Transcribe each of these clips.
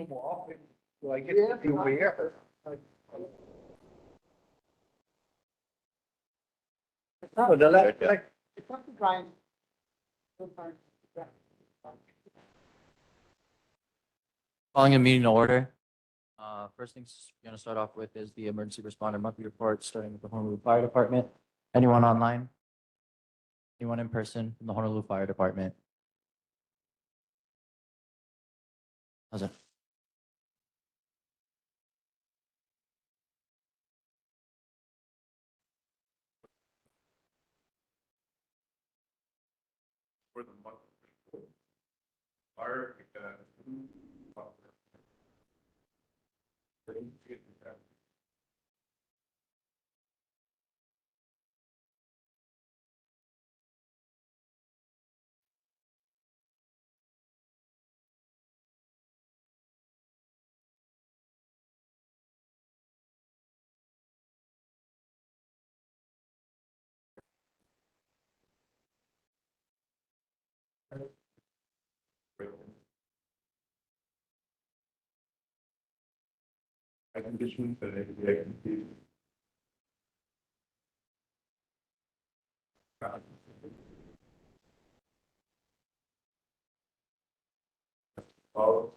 more often. So I get to be aware. No, it's not the grind. Calling a meeting to order. First things we're gonna start off with is the emergency responder monthly report, starting with the Honolulu Fire Department. Anyone online? Anyone in person from the Honolulu Fire Department? How's it? For the month. Fire, I conditions that I can see. Oh.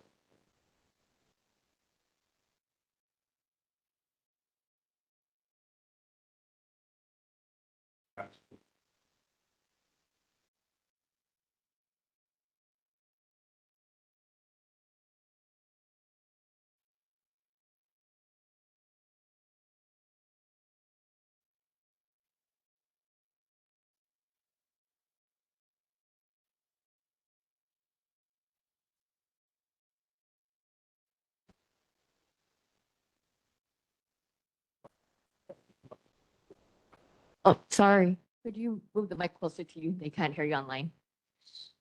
Oh, sorry. Could you move the mic closer to you? They can't hear you online.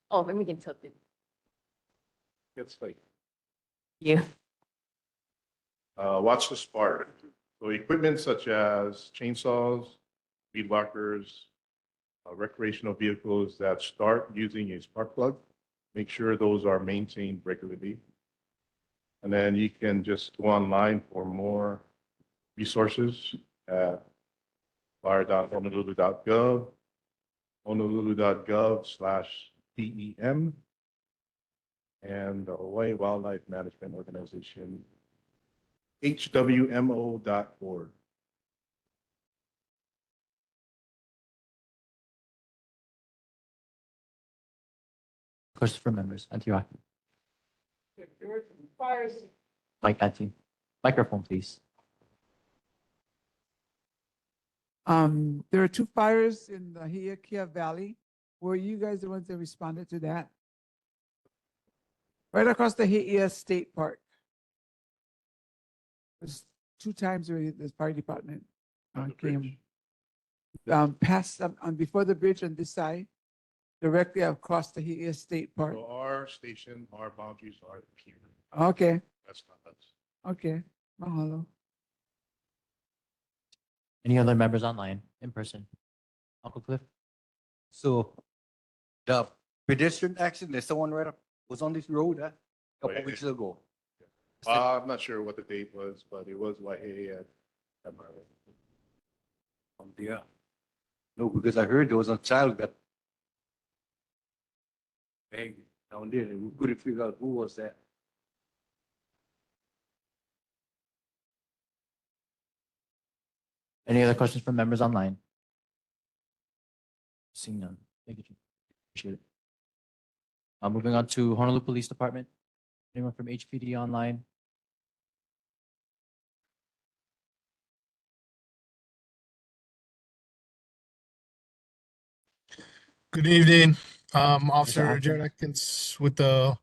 Oh, maybe we can tilt it. It's like, You. watch the spark. So equipment such as chainsaws, weed whackers, recreational vehicles that start using a spark plug, make sure those are maintained regularly. And then you can just go online for more resources at fire.honolulu.gov, honolulu.gov/DEM, and the Hawaii Wildlife Management Organization, hwmo.org. Questions for members? Antiwaki. Fires. Mike, Anti. Microphone, please. There are two fires in the Heiakia Valley. Were you guys the ones that responded to that? Right across the Heia State Park. There's 2 times already the fire department On the came. bridge. Past on before the bridge on this side, directly across the Heia State Park. So our station, our boundaries are here. Okay, That's not us. okay. Mahalo. Any other members online, in person? Uncle Cliff? So the pedestrian accident, there's someone was on this road a couple yeah. weeks ago. I'm not sure what the date was, but it was Waihe at Marlin. Yeah. No, because I heard there was a child that banged down there and we couldn't figure out who was that. Any other questions from members online? Seeing none. Thank you, Chief. Appreciate it. Moving on to Honolulu Police Department. Anyone from HPD online? Good evening. Officer Atkins. Jared Atkins with the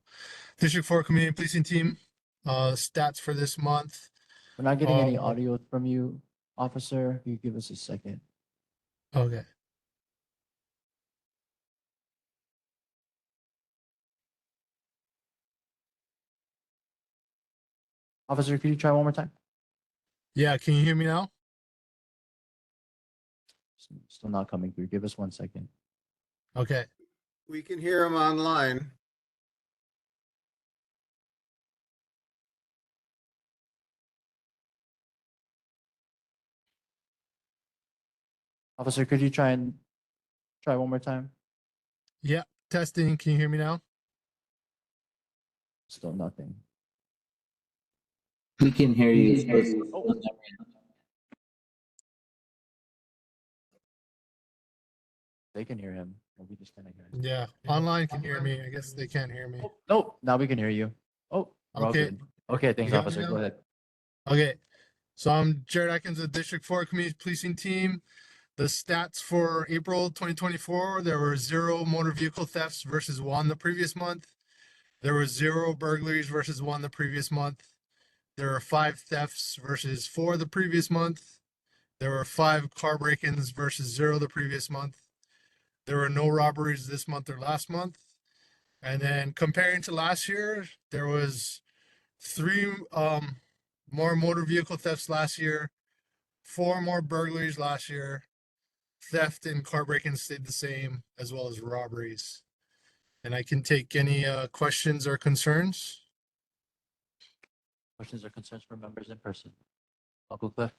District 4 Community Policing Team. Stats for this month. We're not getting any Uh, audio from you, officer. Can you give us a second? Okay. Officer, could you try one more time? Yeah, can you hear me now? Still not coming through. Give us 1 second. Okay. We can hear him online. Officer, could you try one more time? Yeah, testing. Can you hear me now? Still nothing. We can hear you. They can hear him. We just kind of hear him. Yeah, online can hear me. I guess they can't hear me. Nope, now we can hear you. Oh, we're all Okay. good. Okay, thanks, You got me officer. now? Go ahead. Okay, so I'm Jared Atkins of District 4 Community Policing Team. The stats for April 2024, there were 0 motor vehicle thefts versus 1 the previous month. There were 0 burglaries versus 1 the previous month. There were 5 thefts versus 4 the previous month. There were 5 car break-ins versus 0 the previous month. There were no robberies this month or last month. And then comparing to last year, there was 3 more motor vehicle thefts last year, 4 more burglaries last year. Theft and car break-ins stayed the same, as well as robberies. And I can take any questions or concerns. Questions or concerns from members in person? Uncle Cliff?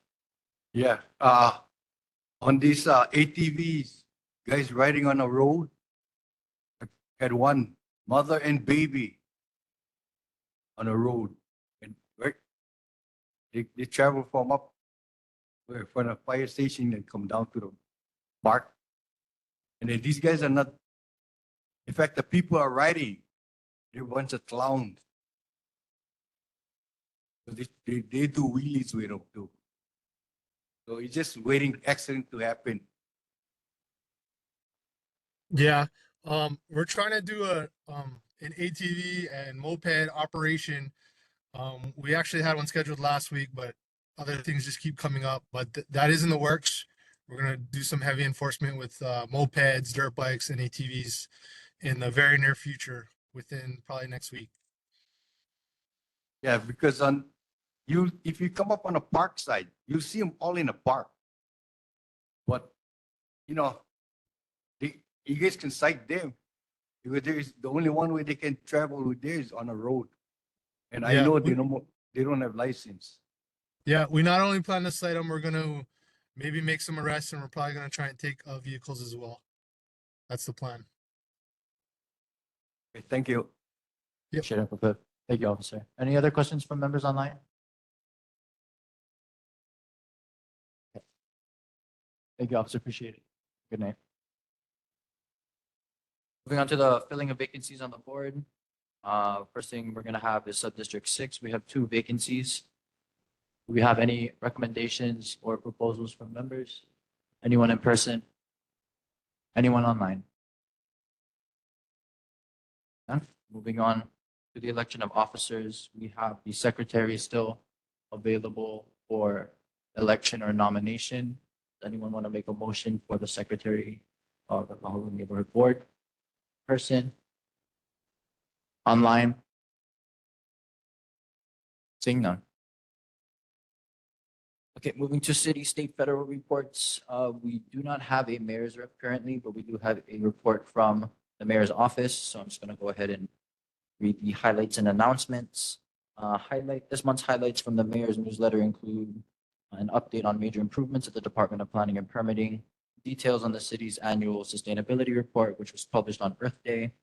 Yeah, on these ATVs, guys riding on a road, I had one mother and baby on a road. And right, they travel from up from the fire station and come down to the park. And then these guys are not, in fact, the people are riding, they're a bunch of clowns. So they do wheelies with them too. So it's just waiting accident to happen. Yeah, we're trying to do an ATV and moped operation. We actually had one scheduled last week, but other things just keep coming up. But that is in the works. We're gonna do some heavy enforcement with mopeds, dirt bikes, and ATVs in the very near future, within probably next week. Yeah, because if you come up on a park side, you see them all in a park. But you know, you guys can sight them because there is the only one way they can travel with there is on a road. And I Yeah, know they don't have license. Yeah, we not only plan to cite them, we're gonna maybe make some arrests, and we're probably gonna try and take vehicles as well. That's the plan. Okay, thank you. Yep. Appreciate it, Uncle Cliff. Thank you, officer. Any other questions from members online? Okay. Thank you, officer. Appreciate it. Good night. Moving on to the filling of vacancies on the board. First thing we're gonna have is Sub-District 6. We have 2 vacancies. Do we have any recommendations or proposals from members? Anyone in person? Anyone online? None? Moving on to the election of officers, we have the secretary still available for election or nomination. Does anyone want to make a motion for the secretary of the Kahalu'u Neighborhood Board? Person? Online? Seeing none. Okay, moving to city, state, federal reports. We do not have a mayor's rep currently, but we do have a report from the mayor's office. So I'm just going to go ahead and read the highlights and announcements. This month's highlights from the mayor's newsletter include an update on major improvements at the Department of Planning and Permitting, details on the city's annual sustainability report, which was published on Earth Day.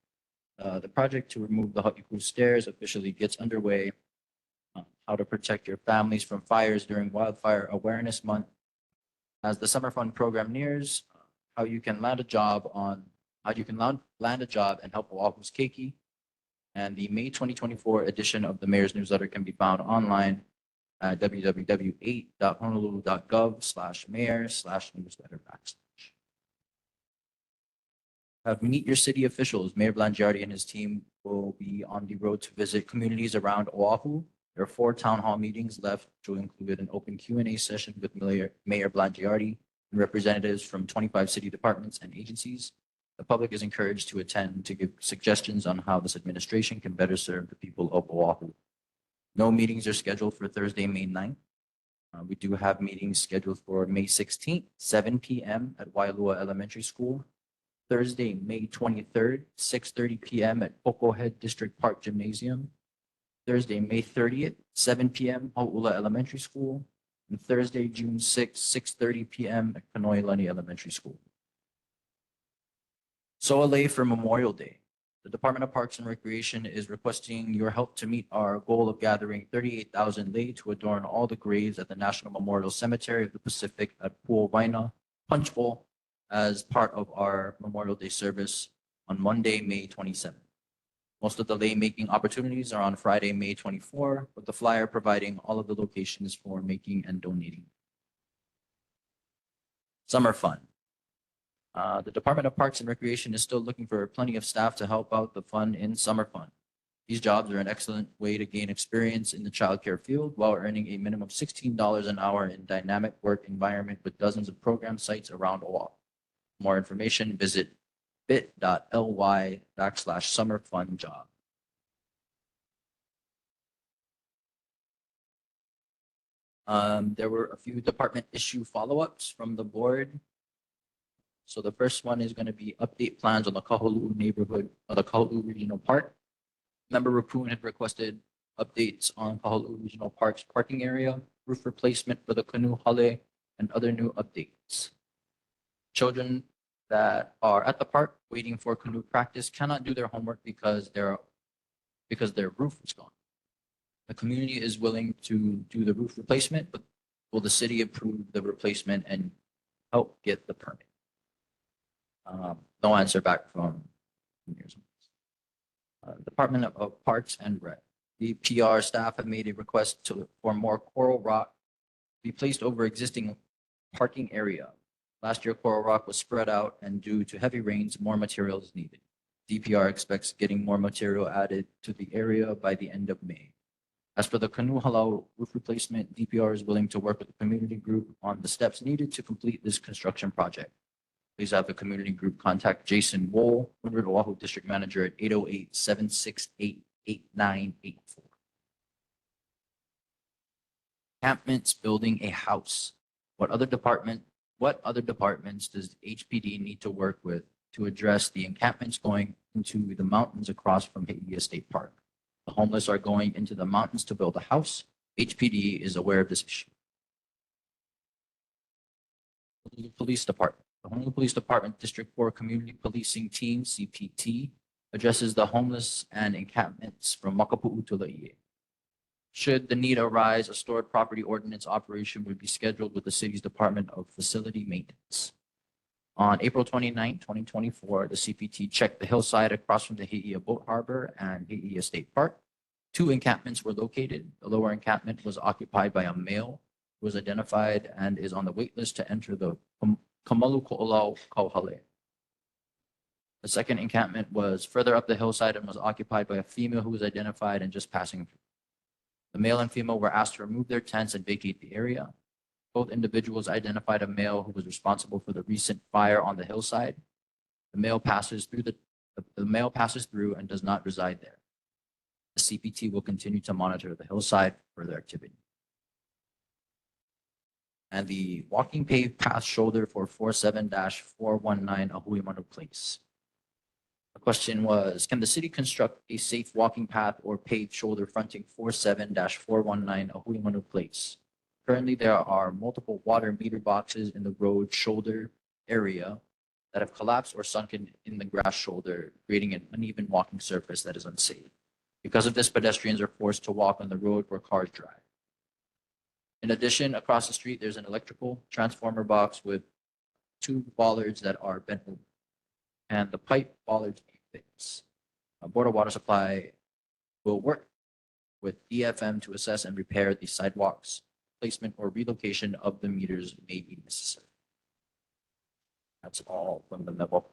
The project to remove the Kahalu'u stairs officially gets underway. How to protect your families from fires during Wildfire Awareness Month. As the summer fund program nears, how you can land a job and help Oahu's keiki. And the May 2024 edition of the mayor's newsletter can be found online at www.honolulu.gov/mayor/newsletter/. Have meet your city officials. Mayor Blangiardi and his team will be on the road to visit communities around Oahu. There are 4 town hall meetings left to include an open Q&A session with Mayor Blangiardi and representatives from 25 city departments and agencies. The public is encouraged to attend to give suggestions on how this administration can better serve the people of Oahu. No meetings are scheduled for Thursday, May 9th. We do have meetings scheduled for May 16th, 7 p.m. at Wailua Elementary School. Thursday, May 23rd, 6:30 p.m. at Poco Head District Park Gymnasium. Thursday, May 30th, 7 p.m. Hau'ula Elementary School. and Thursday, June 6, 6:30 p.m. at Kanoilani Elementary School. So a lay for Memorial Day. The Department of Parks and Recreation is requesting your help to meet our goal of gathering 38,000 lei to adorn all the graves at the National Memorial Cemetery of the Pacific at Pu'u Waina, Punch Bowl, as part of our Memorial Day service on Monday, May 27th. Most of the lei making opportunities are on Friday, May 24, with the flyer providing all of the locations for making and donating. Summer fun. The Department of Parks and Recreation is still looking for plenty of staff to help out the fun in summer fun. These jobs are an excellent way to gain experience in the childcare field while earning a minimum of $16 an hour in dynamic work environment with dozens of program sites around Oahu. For more information, visit bit.ly/summerfunjob. There were a few department issue follow-ups from the board. So the first one is going to be update plans on the Kahalu'u neighborhood of the Kahalu'u Regional Park. Member Rapun had requested updates on Kahalu'u Regional Park's parking area, roof replacement for the canoe hale, and other new updates. Children that are at the park waiting for canoe practice cannot do their homework because their roof is gone. The community is willing to do the roof replacement, but will the city approve the replacement and help get the permit? No answer back from Department of Parks and Rec. The PR staff have made a request for more coral rock be placed over existing parking area. Last year, coral rock was spread out, and due to heavy rains, more material is needed. DPR expects getting more material added to the area by the end of May. As for the canoe halau roof replacement, DPR is willing to work with the community group on the steps needed to complete this construction project. Please have the community group contact Jason Wool, Windward Oahu District Manager at 808-768-8984. Encampments building a house. What other departments does HPD need to work with to address the encampments going into the mountains across from Haiti State Park? The homeless are going into the mountains to build a house. HPD is aware of this issue. The Police Department. The Honolulu Police Department District 4 Community Policing Team, CPT, addresses the homeless and encampments from Makapu'u to Laie. Should the need arise, a stored property ordinance operation would be scheduled with the city's Department of Facility Maintenance. On April 29, 2024, the CPT checked the hillside across from the He'ia Boat Harbor and He'ia State Park. 2 encampments were located. The lower encampment was occupied by a male who was identified and is on the wait list to enter the Kahalu'u Kauhale. The second encampment was further up the hillside and was occupied by a female who was identified and just passing through. The male and female were asked to remove their tents and vacate the area. Both individuals identified a male who was responsible for the recent fire on the hillside. The male passes through and does not reside there. The CPT will continue to monitor the hillside for further activity. And the walking paved path shoulder for 47-419 Ahuimanu Place. The question was, can the city construct a safe walking path or paved shoulder fronting 47-419 Ahuimanu Place? Currently, there are multiple water meter boxes in the road shoulder area that have collapsed or sunken in the grass shoulder, creating an uneven walking surface that is unsafe. Because of this, pedestrians are forced to walk on the road where cars drive. In addition, across the street, there's an electrical transformer box with 2 bollards that are bent over, and the pipe bollards need fixed. Board of Water Supply will work with DFM to assess and repair the sidewalks. Placement or relocation of the meters may be necessary. That's all from the memo.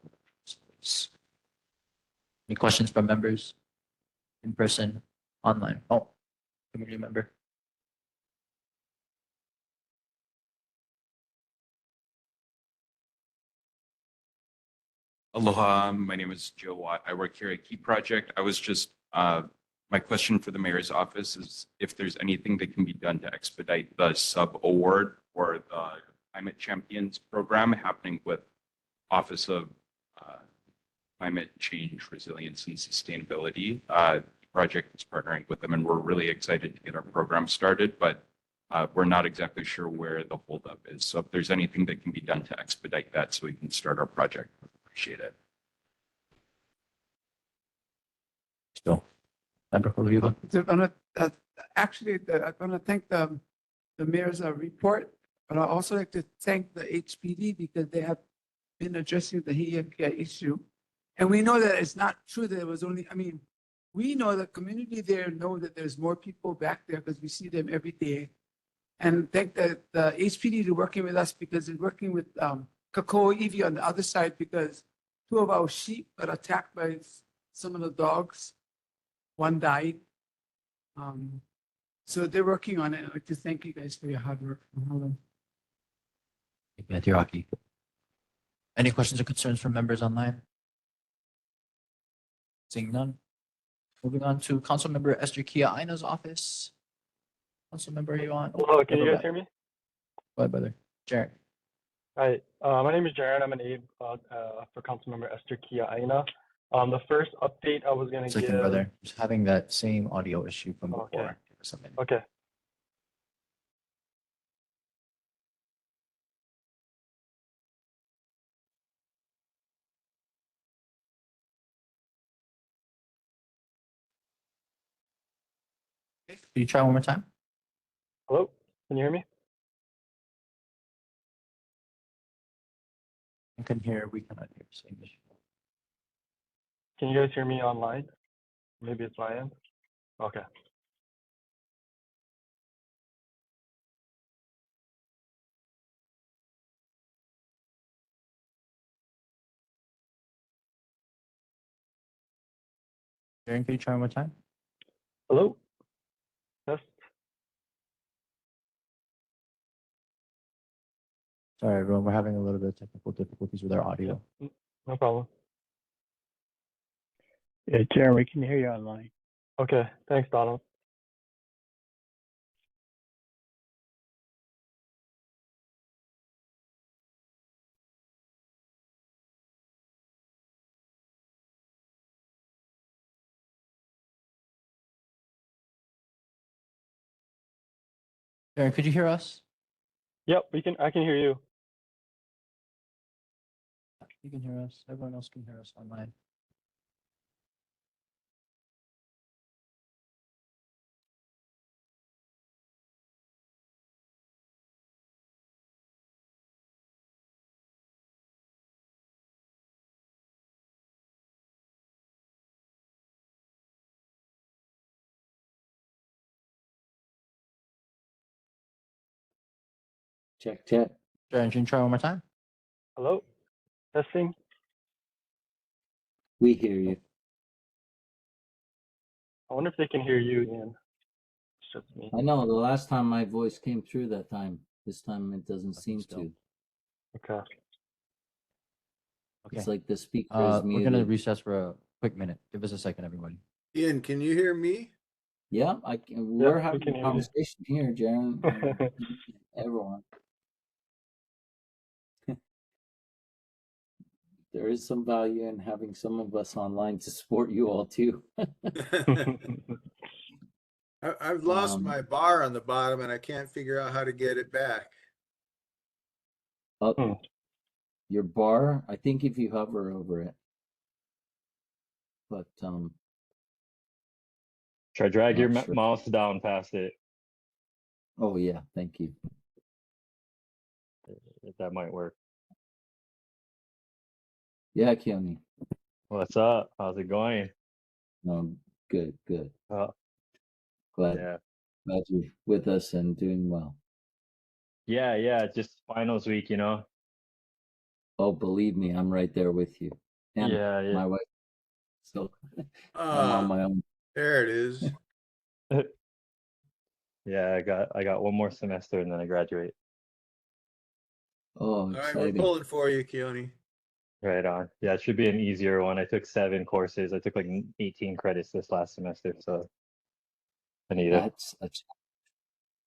Any questions from members? In person, online? Oh, community member. Aloha, my name is Joe Watt. I work here at Key Project. I was just, my question for the mayor's office is if there's anything that can be done to expedite the sub-award for the Climate Champions program happening with Office of Climate Change, Resilience, and Sustainability. Project is partnering with them, and we're really excited to get our program started. But we're not exactly sure where the holdup is. So if there's anything that can be done to expedite that so we can start our project, appreciate it. Still. Member Kahalu'u. Actually, I want to thank the mayor's report, but I also like to thank the HPD because they have been addressing the HEA issue. And we know that it's not true that it was only, I mean, we know the community there know that there's more people back there because we see them every day. And thank the HPD to working with us because they're working with Kahalu'u on the other side because 2 of our sheep got attacked by some of the dogs. One died. So they're working on it. I'd like to thank you guys for your hard work. Thank you, Atiraki. Any questions or concerns from members online? Seeing none. Moving on to Councilmember Esther Kia Aina's office. Councilmember, are you on? Hello, can you guys hear me? Go ahead, brother. Jared. Hi, my name is Jared. I'm an aide for Councilmember Esther Kia Aina. The first update I was going to Second, give. brother. Just having that same audio issue from before. Okay. Give us a minute. Okay. Can you try one more time? Hello, can you hear me? I can hear, we cannot hear. Same issue. Can you guys hear me online? Maybe it's my end. Okay. Jared, can you try one more time? Hello? Test? Sorry, everyone. We're having a little bit of technical difficulties with our audio. No problem. Yeah, Jared, we can hear you online. Okay, thanks, Donald. Jared, could you hear us? Yep, I can hear you. You can hear us. Everyone else can hear us online. Check, check. Jared, can you try one more time? Hello? Testing? We hear you. I wonder if they can hear you, Ian. It's just me. I know the last time my voice came through that time. This time it doesn't seem still. to. Okay. It's Okay. like the speaker is We're gonna muted. recess for a quick minute. Give us a second, everybody. Ian, can you hear me? Yeah, we're we having can a hear you. conversation here, Jaron. Everyone. There is some value in having some of us online to support you all too. I've lost my bar on the bottom and I can't figure out how to get it back. Oh, your bar, I think if you hover over it. But Try drag your not sure. mouse down past it. Oh yeah, thank you. If that might work. Yeah, Keone. What's up? How's it going? No, good, good. Oh, Glad yeah. you're with us and doing well. Yeah. Just finals week, you know. Oh, believe me, I'm right there with you. And Yeah. my wife. So I'm on my own. There it is. Yeah, I got one more semester and then I graduate. Oh, All right, we're exciting. pulling for you, Keone. Right on. Yeah, it should be an easier one. I took 7 courses. I took like 18 credits this last semester, so I need it. That's a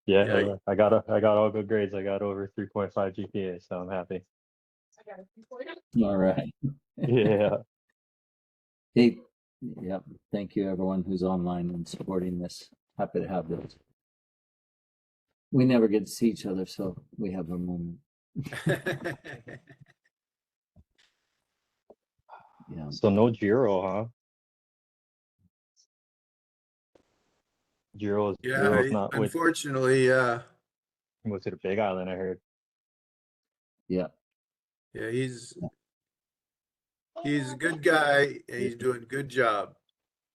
Yeah, I got all good grades. I got over 3.5 GPA, so I'm happy. all right. Yeah. Hey, yep. Thank you everyone who's online and supporting this. Happy to have this. We never get to see each other, so we have a moment. Yeah. So no Giro, huh? Giro's Yeah, not with, unfortunately, yeah. was it a Big Island, I heard. Yeah. Yeah, he's a good guy and he's doing a good job.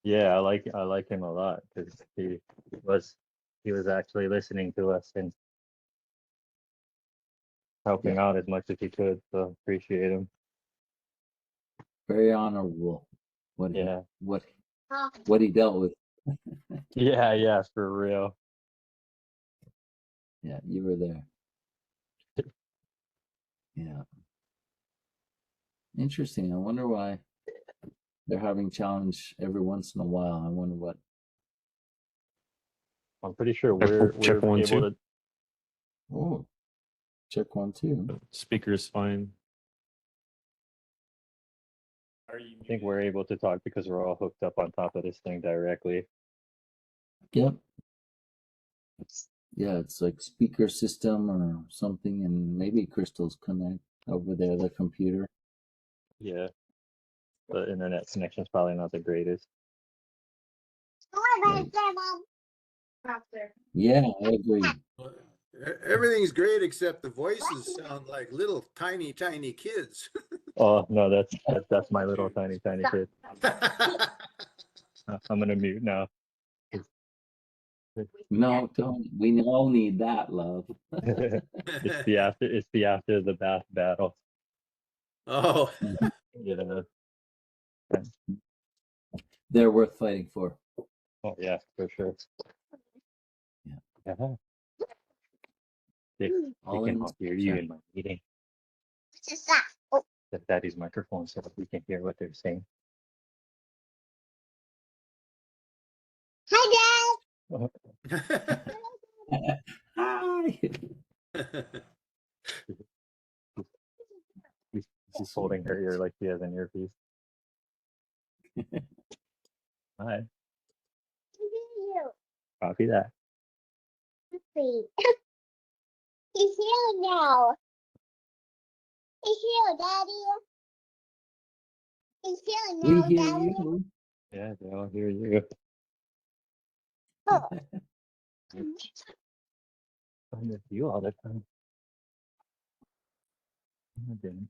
Yeah, I like him a lot because he was actually listening to us and helping out as much as he could. So appreciate him. Very honorable. Yeah. What he dealt with. Yeah, for real. Yeah, you were there. Yeah. Interesting. I wonder why they're having challenge every once in a while. I wonder what. I'm pretty sure Check we're one, able two. to. Oh, check 1, 2. Speaker's fine. I think we're able to talk because we're all hooked up on top of this thing directly. Yep. Yeah, it's like speaker system or something, and maybe Crystal's connect over there, the computer. Yeah. The internet connection's probably not the greatest. Right. Yeah, I agree. Everything's great except the voices sound like little tiny kids. Oh no, that's my little tiny kid. I'm gonna mute now. No, don't. We all need that, love. It's the after the bath battle. Oh. Yeah. They're worth fighting for. Oh yeah, for sure. Yeah. Yeah. They All can in all hear you in my meeting. That Daddy's microphone so that we can hear what they're saying. Hi, Hi. She's holding her ear like she has an earpiece. Hi. Copy that. He's here now. He's here, Daddy. He's here We now, hear Daddy. you. Yeah, they all hear you. Oh. I miss you all the time. Oh, damn.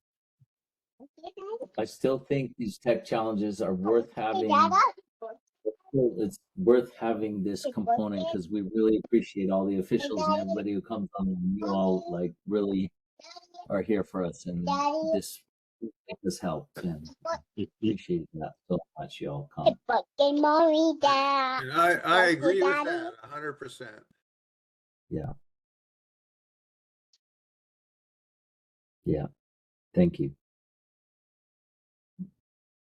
I still think these tech challenges are worth having. Dada. It's worth having this component because we really appreciate all the officials and everybody who comes on. And you all like really are here for us, and this helps, and appreciate that so much. You all come. And I agree with that 100%. Yeah. Yeah. Thank you.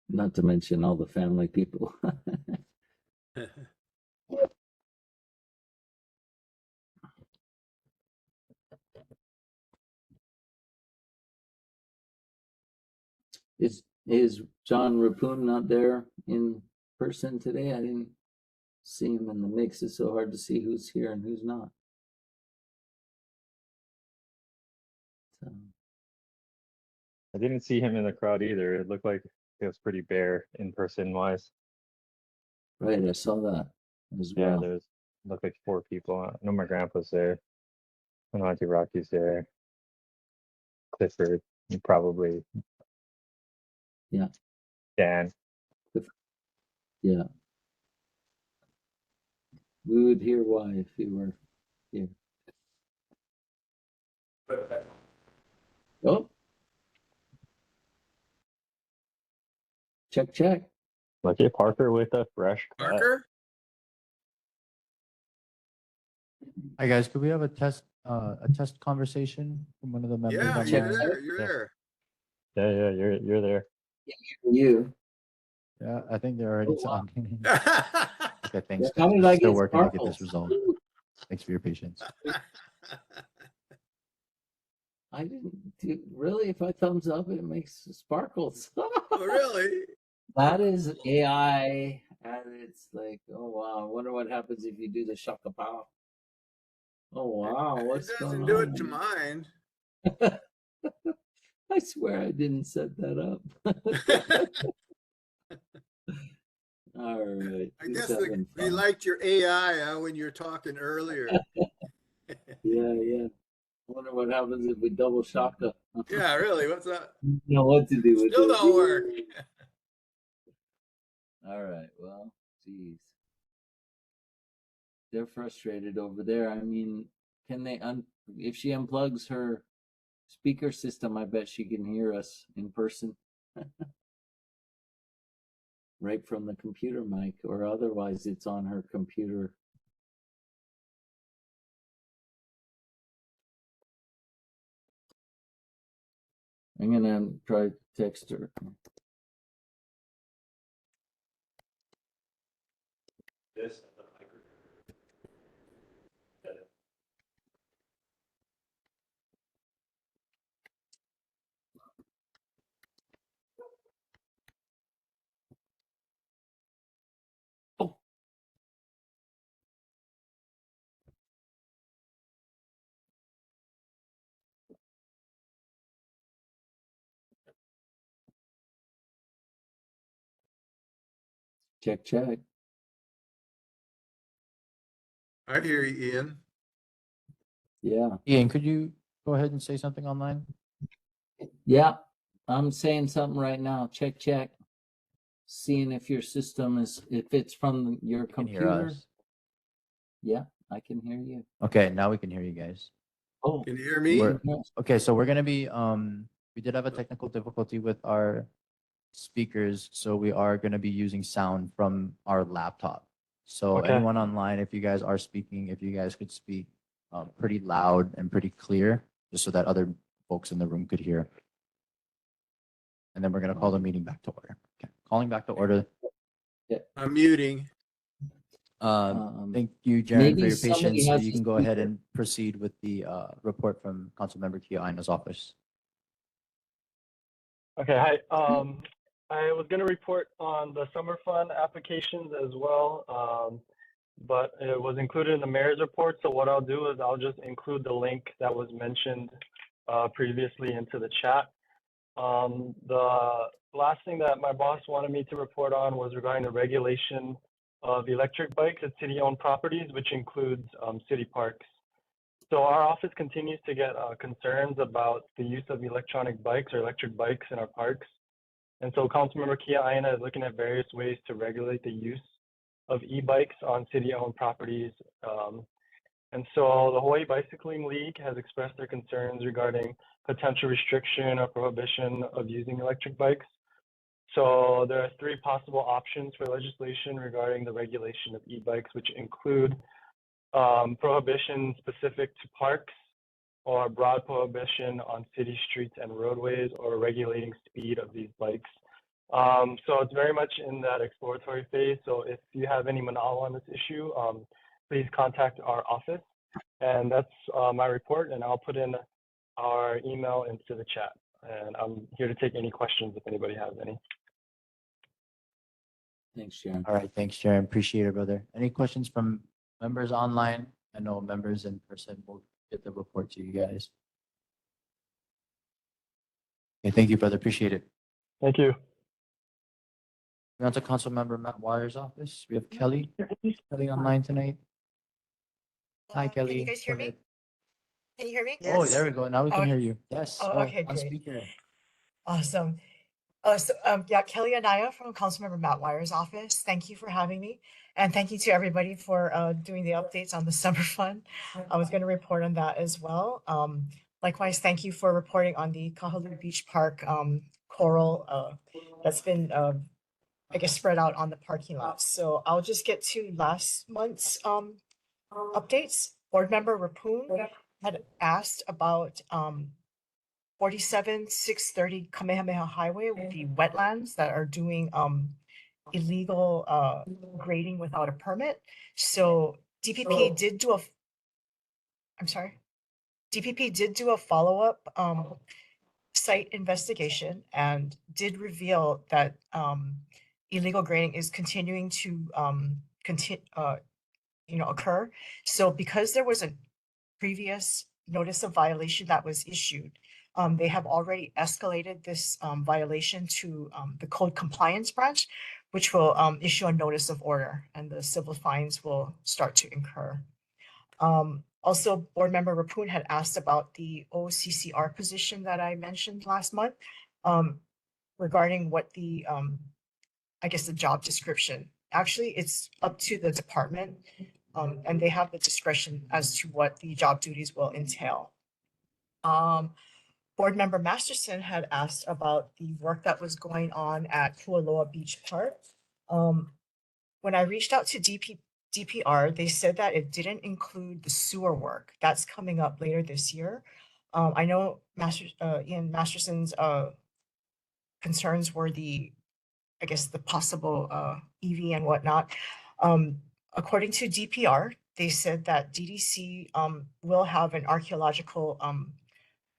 Not to mention all the family people. Is John Rapun not there in person today? I didn't see him in the mix. It's so hard to see who's here and who's not. So. I didn't see him in the crowd either. It looked like it was pretty bare in person wise. Right, I saw that as Yeah, well. there's looked like 4 people. I know my grandpa's there. I know Auntie Rocky's there. Clifford, probably. Yeah. Dan. Yeah. We would hear why if you were here. Oh. Check. Look at Parker with a fresh cut. Parker? Hi guys, could we have a test conversation from one of the members? Yeah, online? you're there. Yeah, you're there. You. Yeah, I think they're already talking. Okay, thanks. How did I Still get working to get sparkles? this resolved. Thanks for your patience. I didn't do really. If I thumbs up, it makes sparkles. Oh, really? That is AI, and it's like, oh wow! I wonder what happens if you do the shaka pow. Oh, wow, It what's doesn't going do it to on? mine. I swear I didn't set that up. All right, I guess they 275. liked your AI when you were talking earlier. Yeah, yeah. I wonder what happens if we double shaka. Yeah, really, what's up? Know what to do with Still don't work. it. All right, well, geez. They're frustrated over there. I mean, can they if she unplugs her speaker system, I bet she can hear us in person. Right from the computer mic, or otherwise it's on her computer. I'm gonna try to text her. This. Check, check. I hear you, Ian. Yeah. Ian, could you go ahead and say something online? Yeah. I'm saying something right now. Check, check. Seeing if your system if it's from your Can hear computer. us. Yeah, I can hear you. Okay, now we can hear you guys. Oh, Can you hear me? Okay, so we're gonna be we did have a technical difficulty with our speakers, so we are gonna be using sound from our laptop. So Okay. anyone online, if you guys are speaking, if you guys could speak pretty loud and pretty clear, just so that other folks in the room could hear. And then we're gonna call the meeting back to order. Okay, calling back to order. I'm muting. Thank you, Jaren, for maybe your somebody patience. So has you to can go speak ahead it. and proceed with the report from Councilmember Kiaina's office. Okay, hi. I was gonna report on the summer fund applications as well, but it was included in the mayor's report. So what I'll do is I'll just include the link that was mentioned previously into the chat. The last thing that my boss wanted me to report on was regarding the regulation of electric bikes at city-owned properties, which includes city parks. So our office continues to get concerns about the use of electronic bikes or electric bikes in our parks. And so Councilmember Kiaina is looking at various ways to regulate the use of e-bikes on city-owned properties. And so the Hawaii Bicycling League has expressed their concerns regarding potential restriction or prohibition of using electric bikes. So there are three possible options for legislation regarding the regulation of e-bikes, which include prohibition specific to parks, or broad prohibition on city streets and roadways, or regulating speed of these bikes. So it's very much in that exploratory phase. So if you have any manala on this issue, please contact our office. And that's my report, and I'll put in our email into the chat. And I'm here to take any questions if anybody has any. Thanks, Sharon. All right, thanks, Jaren. Appreciate it, brother. Any questions from members online? I know members in person will get the report to you guys. Okay, thank you, brother. Appreciate it. Thank you. We're on to Councilmember Matt Wyer's office. We have Kelly. Kelly online tonight. Hi, Kelly. Can you guys hear Go me? ahead. Can you hear me? Oh, there we go. Now we can Oh, hear you. Yes. oh, okay, on great. speaker. Awesome. Yeah, Kelly Anaya from Councilmember Matt Wyer's office. Thank you for having me. And thank you to everybody for doing the updates on the summer fun. I was going to report on that as well. Likewise, thank you for reporting on the Kahalu'u Beach Park coral that's been, I guess, spread out on the parking lot. So I'll just get to last month's updates. Board member Rapoon had asked about 47-630 Kamehameha Highway with the wetlands that are doing illegal grading without a permit. So DPP did do a follow-up site investigation and did reveal that illegal grading is continuing to occur. So because there was previous notice of violation that was issued. They have already escalated this violation to the code compliance branch, which will issue a notice of order, and the civil fines will start to incur. Also, Board Member Rapoon had asked about the OCCR position that I mentioned last month, regarding what the, I guess, the job description. Actually, it's up to the department, and they have the discretion as to what the job duties will entail. Board Member Masterson had asked about the work that was going on at Kahalu'u Beach Park. When I reached out to DPR, they said that it didn't include the sewer work. That's coming up later this year. I know Ian Masterson's concerns were I guess, the possible EV and whatnot. According to DPR, they said that DDC will have an archaeological,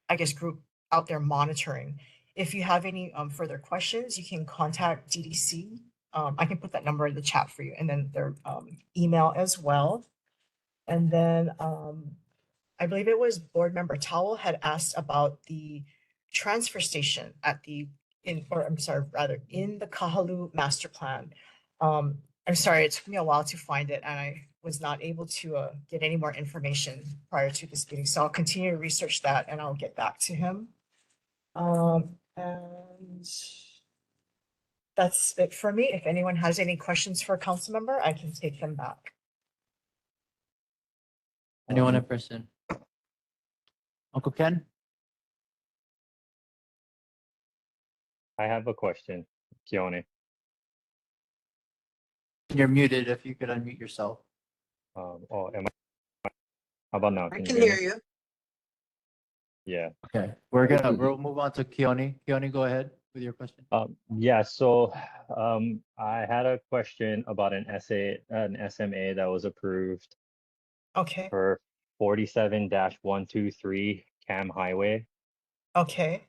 I guess, group out there monitoring. If you have any further questions, you can contact DDC. I can put that number in the chat for you, and then their email as well. And then I believe it was Board Member Towell had asked about the transfer station at in the Kahalu'u master plan. I'm sorry, it took me a while to find it, and I was not able to get any more information prior to this meeting. So I'll continue to research that, and I'll get back to him. And that's it for me. If anyone has any questions for a council member, I can take them back. Anyone in person? Uncle Ken? I have a question, Keone. You're muted. If you could unmute yourself. Oh, am I? How about now? I Can can you hear me? you. Yeah. Okay, we'll move on to Keone. Keone, go ahead with your question. Yeah, so I had a question about an SMA that was approved Okay, for 47-123 Cam Highway. okay,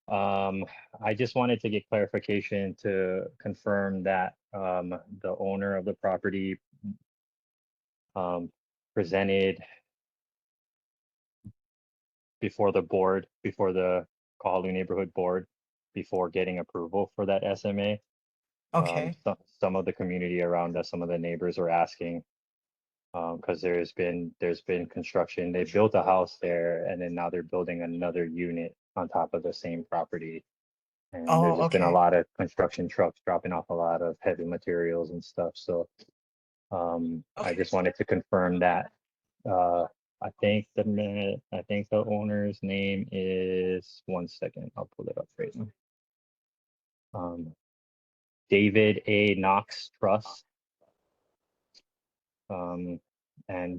I just wanted to get clarification to confirm that the owner of the property presented before the board, before the Kahalu'u Neighborhood Board, before getting approval for that SMA. okay, Some of the community around us, some of the neighbors are asking, because there's been construction. They built a house there, and then now they're building another unit on top of the same property. And Oh, there's just been a okay. lot of construction trucks dropping off a lot of heavy materials and stuff. So I Okay. just wanted to confirm that. I think the owner's name is, one second, I'll pull it up right now. David A. Knox Trust. And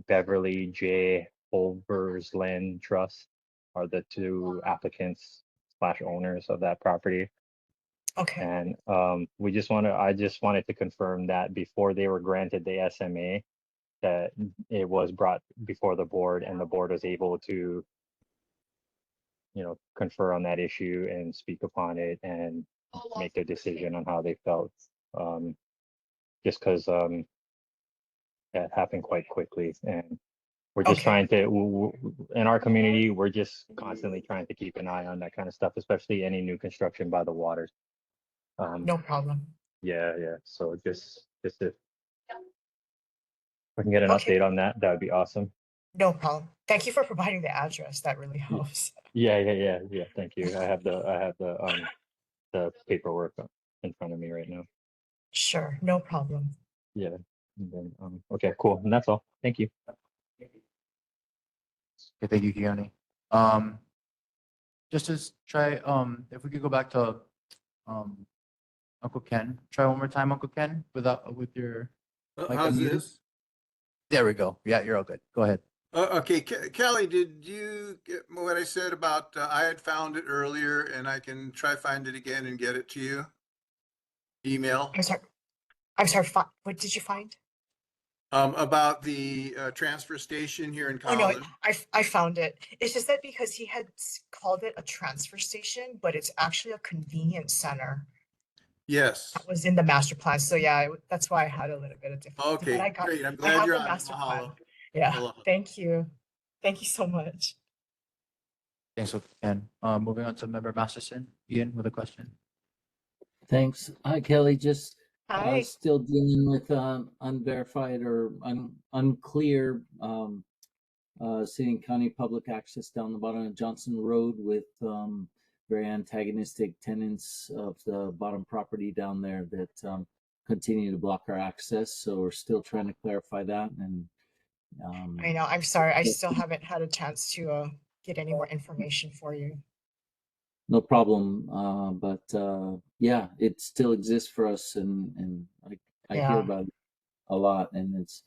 Beverly J. Holbersland Trust are the two applicants / owners of that property. Okay, And I just wanted to confirm that before they were granted the SMA, that it was brought before the board, and the board was able to, confer on that issue and speak upon it and make their decision on how they felt. Just because that happened quite quickly, and we're just Okay. trying to, in our community, we're just constantly trying to keep an eye on that kind of stuff, especially any new construction by the waters. No problem. Yeah. So just if we can get an Okay. update on that, that would be awesome. No problem. Thank you for providing the address. That really helps. Yeah. Thank you. I have the paperwork in front of me right now. Sure, no problem. Yeah. And then, okay, cool. And that's all. Thank you. Okay, thank you, Keone. Just to try, if we could go back to Uncle Ken. Try one more time, Uncle Ken, with your mic How's unmuted. this? There we go. Yeah, you're all good. Go ahead. Okay, Kelly, did you get what I said about I had found it earlier and I can try find it again and get it to you? Email I'm sorry, what did you find? about the transfer station here in Oh, no, Kahalu'u. I found it. It's just that because he had called it a transfer station, but it's actually a convenience center. Yes. That was in the master plan. So yeah, that's why I had a little bit of difficulty. But Okay, I got, great. I'm I glad have you're the on it. master plan. Mahalo. Yeah, Aloha. thank you. Thank you so much. Thanks, Ken. Moving on to Member Masterson. Ian with a question. Thanks. Hi, Kelly. Just Hi. still dealing with unverified or unclear city and county public access down the bottom of Johnson Road with very antagonistic tenants of the bottom property down there that continue to block our access. So we're still trying to clarify that. And I know. I'm sorry. I still haven't had a chance to get any more information for you. no problem. But yeah, it still exists for us, and I hear Yeah. about it a lot, and it's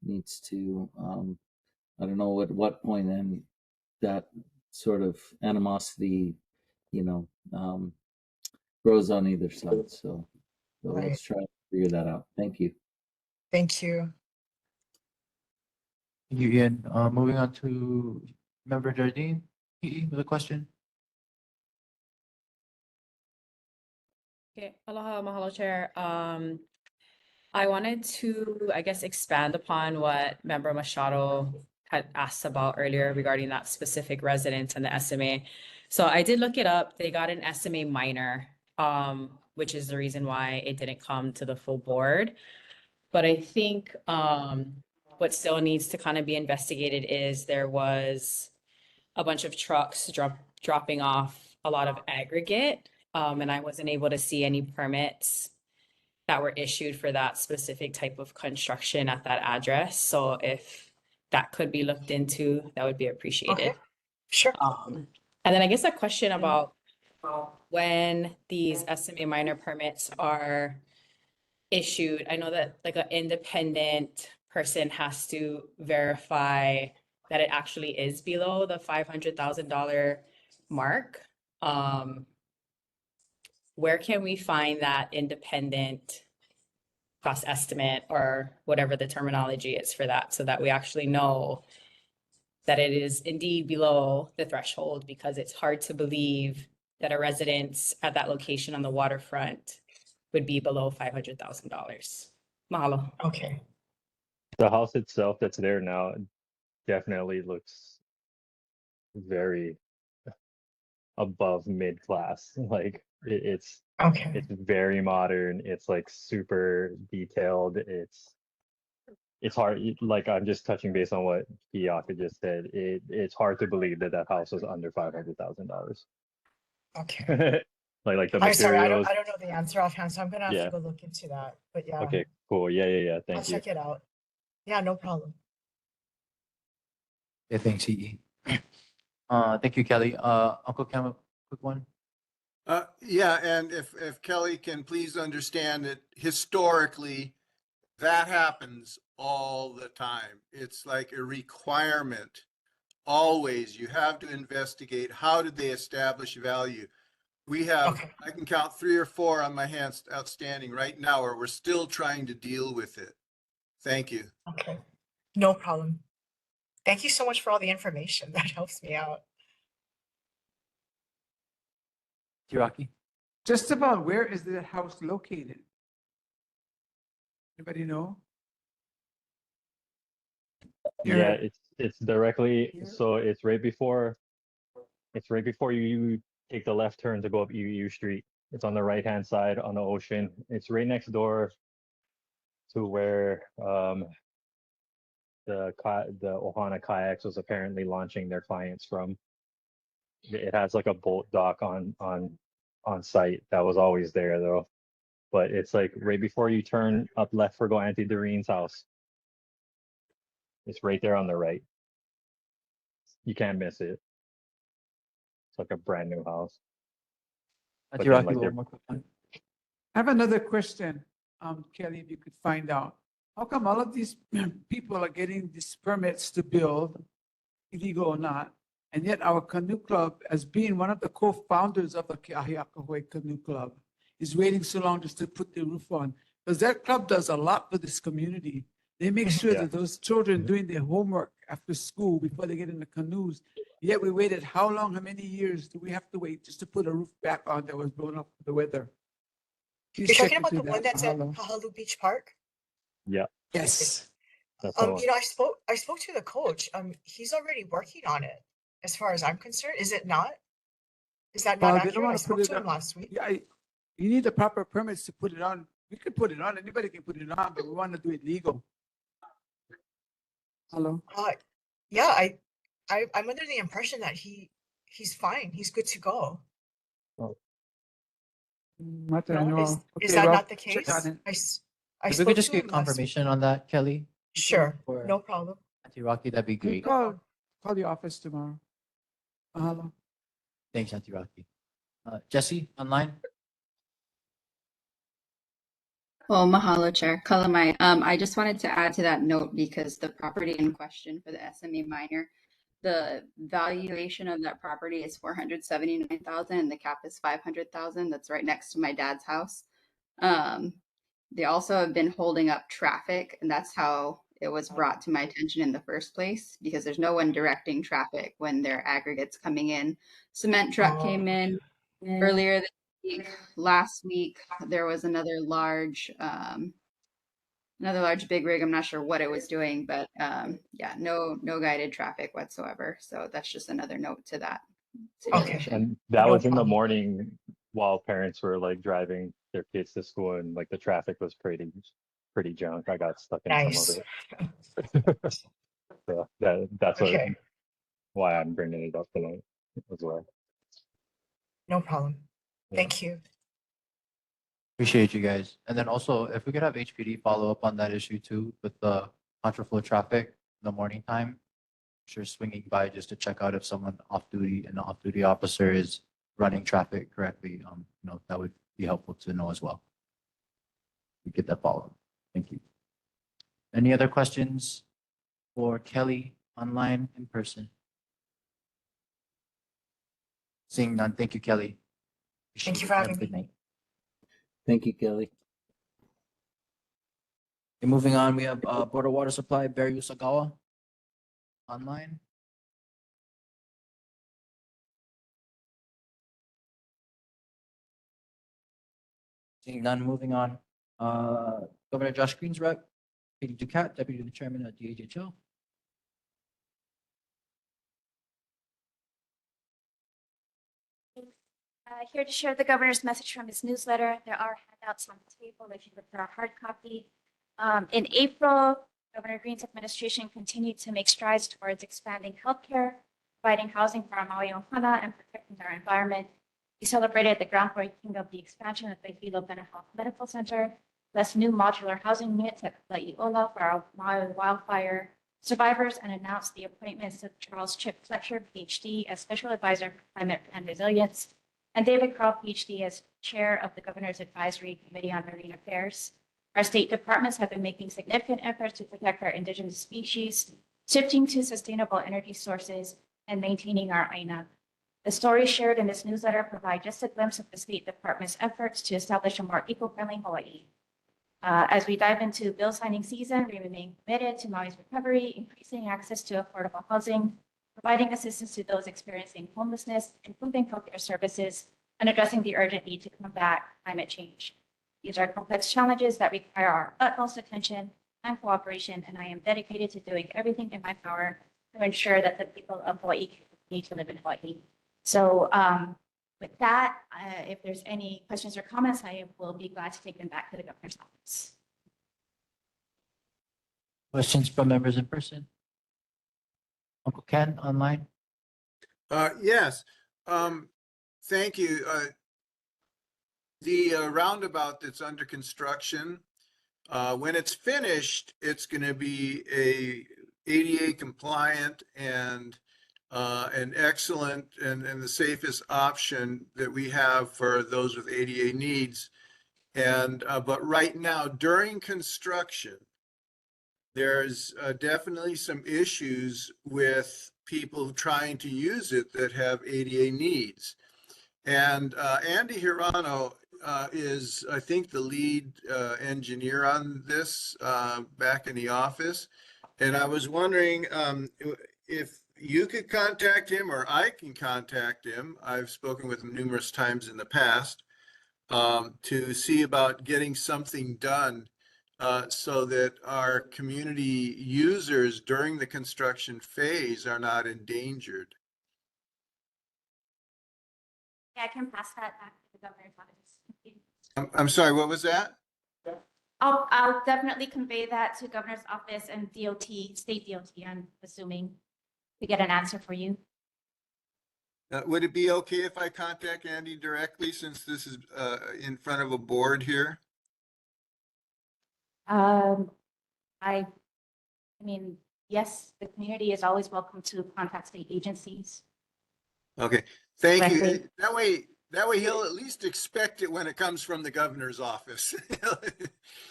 needs to. I don't know at what point then that sort of animosity, grows on either side. So Right. let's try to figure that out. Thank you. Thank you. Thank you, Ian. Moving on to Member Jardine with a question. Okay, aloha, mahalo, Chair. I wanted to, I guess, expand upon what Member Machado had asked about earlier regarding that specific residence and the SMA. So I did look it up. They got an SMA minor, which is the reason why it didn't come to the full board. But I think what still needs to kind of be investigated is there was a bunch of trucks dropping off a lot of aggregate, and I wasn't able to see any permits that were issued for that specific type of construction at that address. So if that could be looked into, that would be appreciated. Okay. Sure. And then I guess a question about when these SMA minor permits are issued. I know that like an independent person has to verify that it actually is below the $500,000 mark. Where can we find that independent cost estimate or whatever the terminology is for that, so that we actually know that it is indeed below the threshold? Because it's hard to believe that a residence at that location on the waterfront would be below $500,000. Mahalo. Okay. The house itself that's there now definitely looks very above mid class. Like it's Okay. it's very modern. It's like super detailed. It's hard. Like I'm just touching base on what Kiyaka just said. It's hard to believe that that house was under $500,000. Okay. like the I'm sorry. I materials. don't know the answer offhand, so I'm gonna have Yeah. to go look into that. But yeah, Okay, cool. Yeah. I'll Thank you. check it out. Yeah, no problem. Yeah, thanks, EE. Thank you, Kelly. Uncle Cam, a quick one. Yeah, and if Kelly can please understand that historically, that happens all the time. It's like a requirement. Always, you have to investigate, how did they establish value? We have, Okay. I can count 3 or 4 on my hands outstanding right now, or we're still trying to deal with it. Thank you. Okay. No problem. Thank you so much for all the information. That helps me out. Hiraki. Just about where is the house located? Anybody know? Yeah, Here. it's directly, Here? so it's right before you take the left turn to go up UU Street. It's on the right hand side on the ocean. It's right next door to where the Ohana Kayaks was apparently launching their clients from. It has like a boat dock on site that was always there though. But it's like right before you turn up left for go Auntie Doreen's house. It's right there on the right. You can't miss it. It's like a brand new house. But then, Hiraki, like, one more quick one. I have another question, Kelly, if you could find out. How come all of these people are getting these permits to build, illegal or not, and yet our canoe club, as being one of the co-founders of the Kahalu'u Canoe Club, is waiting so long just to put the roof on? Because that club does a lot for this community. They make sure Yeah. that those children doing their homework after school before they get in the canoes. Yet we waited how long, how many years do we have to wait just to put a roof back on that was blown up for the weather? Please You're check talking about into the one that. that's at Mahalo. Kahalu'u Beach Park? Yeah. Yes. That's all. I spoke to the coach. He's already working on it. As far as I'm concerned, is it not? Is that not Well, they don't accurate? I want to put spoke it to him on. last week. Yeah, you need the proper permits to put it on. We could put it on. Anybody can put it on, but we want to do it legal. Hello? Yeah, I'm under the impression that he's fine. He's good to go. Not that I No, know is of. is Okay, that well, not the check case? on it. I If we spoke could just to get him last week. confirmation on that, Kelly, Sure, for no problem. Auntie Rocky, that'd be You great. call the office tomorrow. Hello? Thanks, Auntie Rocky. Jesse, online? Oh, mahalo, Chair. Kalamai. I just wanted to add to that note because the property in question for the SMA minor, the valuation of that property is 479,000 and the cap is 500,000. That's right next to my dad's house. They also have been holding up traffic, and that's how it was brought to my attention in the first place because there's no one directing traffic when there are aggregates coming in. Cement truck came in earlier this week. Last week there was another large big rig. I'm not sure what it was doing, but yeah, no guided traffic whatsoever. So that's just another note to that situation. And that No was in the problem. morning while parents were like driving their kids to school, and like the traffic was pretty junk. I got stuck in Nice. some of it. So that's Okay, why I'm bringing it up tonight as well. no problem. Yeah. Thank you. Appreciate you guys. And then also, if we could have HPD follow up on that issue too, with the contraflow traffic in the morning time. Sure, swinging by just to check out if someone off duty, an off duty officer is running traffic correctly. That would be helpful to know as well. We get that follow up. Thank you. Any other questions for Kelly online, in person? Seeing none, thank you, Kelly. Thank you for Have a having good me. night. Thank you, Kelly. Okay, moving on, we have Board of Water Supply, Barry Usagawa online. Seeing none, moving on. Governor Josh Green's rep, Katie Ducat, Deputy Chairman at DHHL. Here to share the governor's message from his newsletter. There are handouts on the table if you prefer a hard copy. In April, Governor Green's administration continued to make strides towards expanding healthcare, providing housing for our Maui Ohana, and protecting our environment. We celebrated the groundbreaking of the expansion of the Hilo Bena Health Medical Center, plus new modular housing units at La'iola for our Maui wildfire survivors, and announced the appointments of Charles Chip Fletcher, PhD, as Special Advisor for Climate and Resilience, and David Carl, PhD, as Chair of the Governor's Advisory Committee on Marine Affairs. Our state departments have been making significant efforts to protect our indigenous species, shifting to sustainable energy sources, and maintaining our aina. The stories shared in this newsletter provide just a glimpse of the State Department's efforts to establish a more eco-friendly Hawaii. As we dive into bill signing season, we remain committed to Maui's recovery, increasing access to affordable housing, providing assistance to those experiencing homelessness, improving healthcare services, and addressing the urgent need to combat climate change. These are complex challenges that require our utmost attention and cooperation, and I am dedicated to doing everything in my power to ensure that the people of Hawaii continue to live in Hawaii. So with that, if there's any questions or comments, I will be glad to take them back to the governor's office. Questions from members in person? Uncle Ken online? Yes. Thank you. The roundabout that's under construction, when it's finished, it's going to be a ADA compliant and an excellent and the safest option that we have for those with ADA needs. And but right now, during construction, there's definitely some issues with people trying to use it that have ADA needs. And Andy Hirano is, I think, the lead engineer on this back in the office. And I was wondering if you could contact him or I can contact him. I've spoken with him numerous times in the past to see about getting something done so that our community users during the construction phase are not endangered. Yeah, I can pass that back to the governor's office. I'm sorry, what was that? I'll definitely convey that to governor's office and DOT, state DOT, I'm assuming, to get an answer for you. Would it be okay if I contact Andy directly since this is in front of a board here? I mean, yes, the community is always welcome to contact state agencies. Okay, thank you. Directly. That way he'll at least expect it when it comes from the governor's office.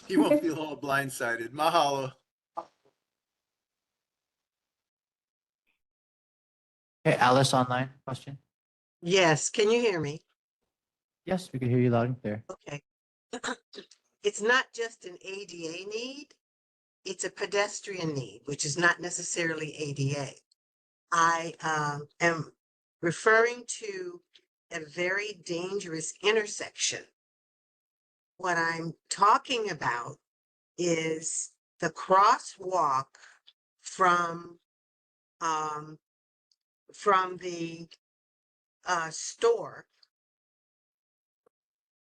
He won't feel all blindsided. Mahalo. Okay, Alice online, question? Yes, can you hear me? Yes, we can hear you loud and clear. Okay. It's not just an ADA need, it's a pedestrian need, which is not necessarily ADA. I am referring to a very dangerous intersection. What I'm talking about is the crosswalk from the store.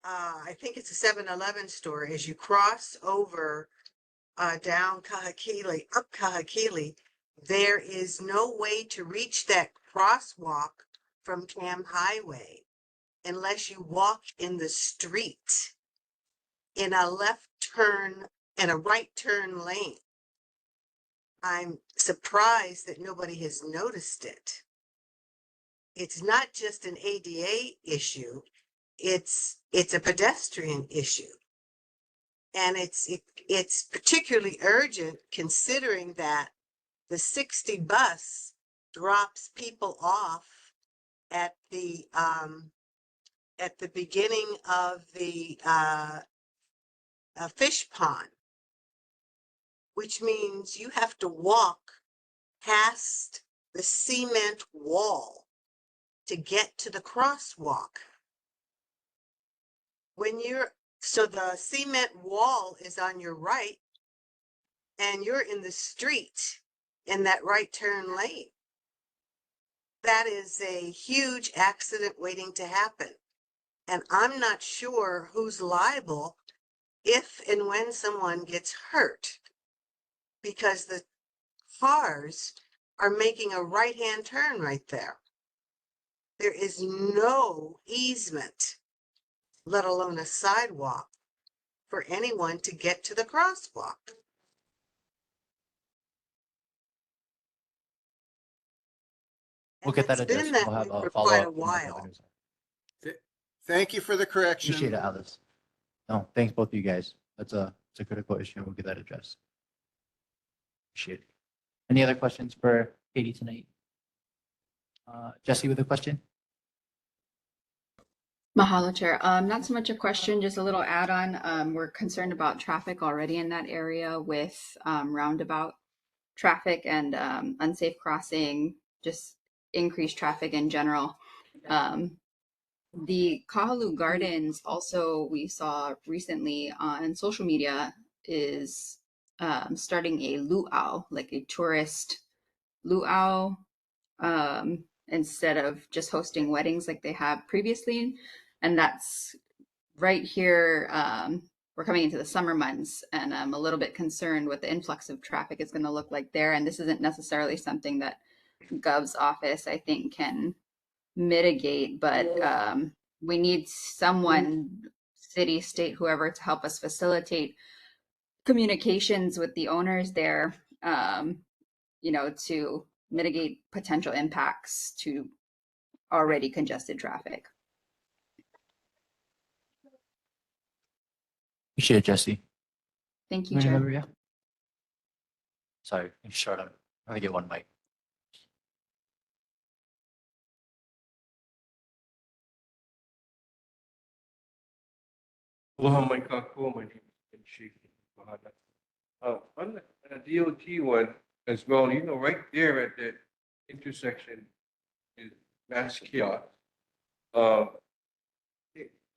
I think it's a 7-Eleven store. As you cross over down Kahakili, up Kahakili, there is no way to reach that crosswalk from Cam Highway unless you walk in the street in a left turn and a right turn lane. I'm surprised that nobody has noticed it. It's not just an ADA issue, it's a pedestrian issue. And it's particularly urgent considering that the 60 bus drops people off at the beginning of the fish pond, which means you have to walk past the cement wall to get to the crosswalk. So the cement wall is on your right and you're in the street in that right turn lane. That is a huge accident waiting to happen. And I'm not sure who's liable if and when someone gets hurt, because the cars are making a right-hand turn right there. There is no easement, let alone a sidewalk, for anyone to get to the crosswalk. We'll get that It's been addressed. that We'll have way a for quite a follow-up from the while. governor's office. Thank you for the correction. Appreciate it, Alice. No, thanks both of you guys. It's a critical issue. We'll get that addressed. Appreciate it. Any other questions for Katie tonight? Jesse with a question? Mahalo, Chair. Not so much a question, just a little add-on. We're concerned about traffic already in that area with roundabout traffic and unsafe crossing, just increased traffic in general. The Kahalu'u Gardens also, we saw recently on social media, is starting a luau, like a tourist luau, instead of just hosting weddings like they have previously. And that's right here. We're coming into the summer months, and I'm a little bit concerned what the influx of traffic is going to look like there. And this isn't necessarily something that Gov's office, I think, can mitigate, but we need someone, city, state, whoever, to help us facilitate communications with the owners there, to mitigate potential impacts to already congested traffic. Appreciate it, Jesse. Thank you, Any Chair. member? Yeah. Sorry, I'm short on. I'm gonna get one mic. Aloha, my kako. My name is Ben Sheikh. On the DOT one as well, right there at that intersection is mass chaos.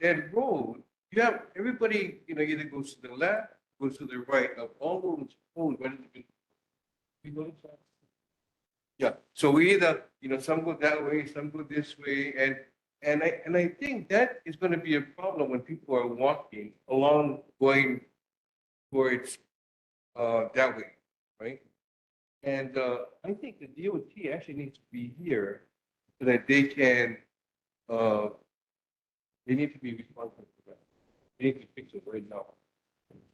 That road, you have everybody, either goes to the left goes to the right of all those holes. You notice that? Yeah, so we either, some go that way, some go this way, and I think that is gonna be a problem when people are walking along, going towards, that way, right? And, I think the DOT actually needs to be here so that uh, they need to be responsible for that. They need to fix it right now.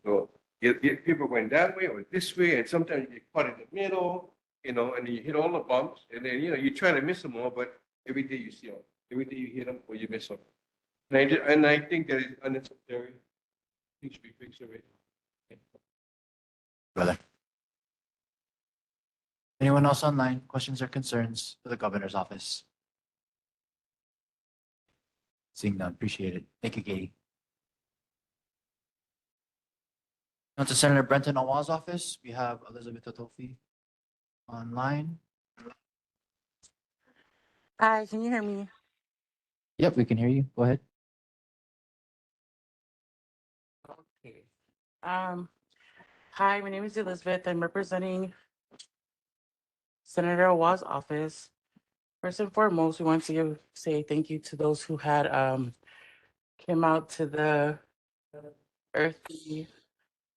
So get people going that way or this way, and sometimes you get caught in the middle, and you hit all the bumps, and then, you try to miss them all, but every day you see them. Every day you hit them or you miss them. And I think that is unnecessary. Things should be fixed already. Brother. Anyone else online? Questions or concerns for the governor's office? Seeing none, appreciate it. Thank you, Katie. Now to Senator Brenton Awaz's office, we have Elizabeth Otofi online. Hi, can you hear me? Yep, we can hear you. Go ahead. Okay. Hi, my name is Elizabeth. I'm representing Senator Awaz's office. First and foremost, we want to say thank you to those who had came out to the earthy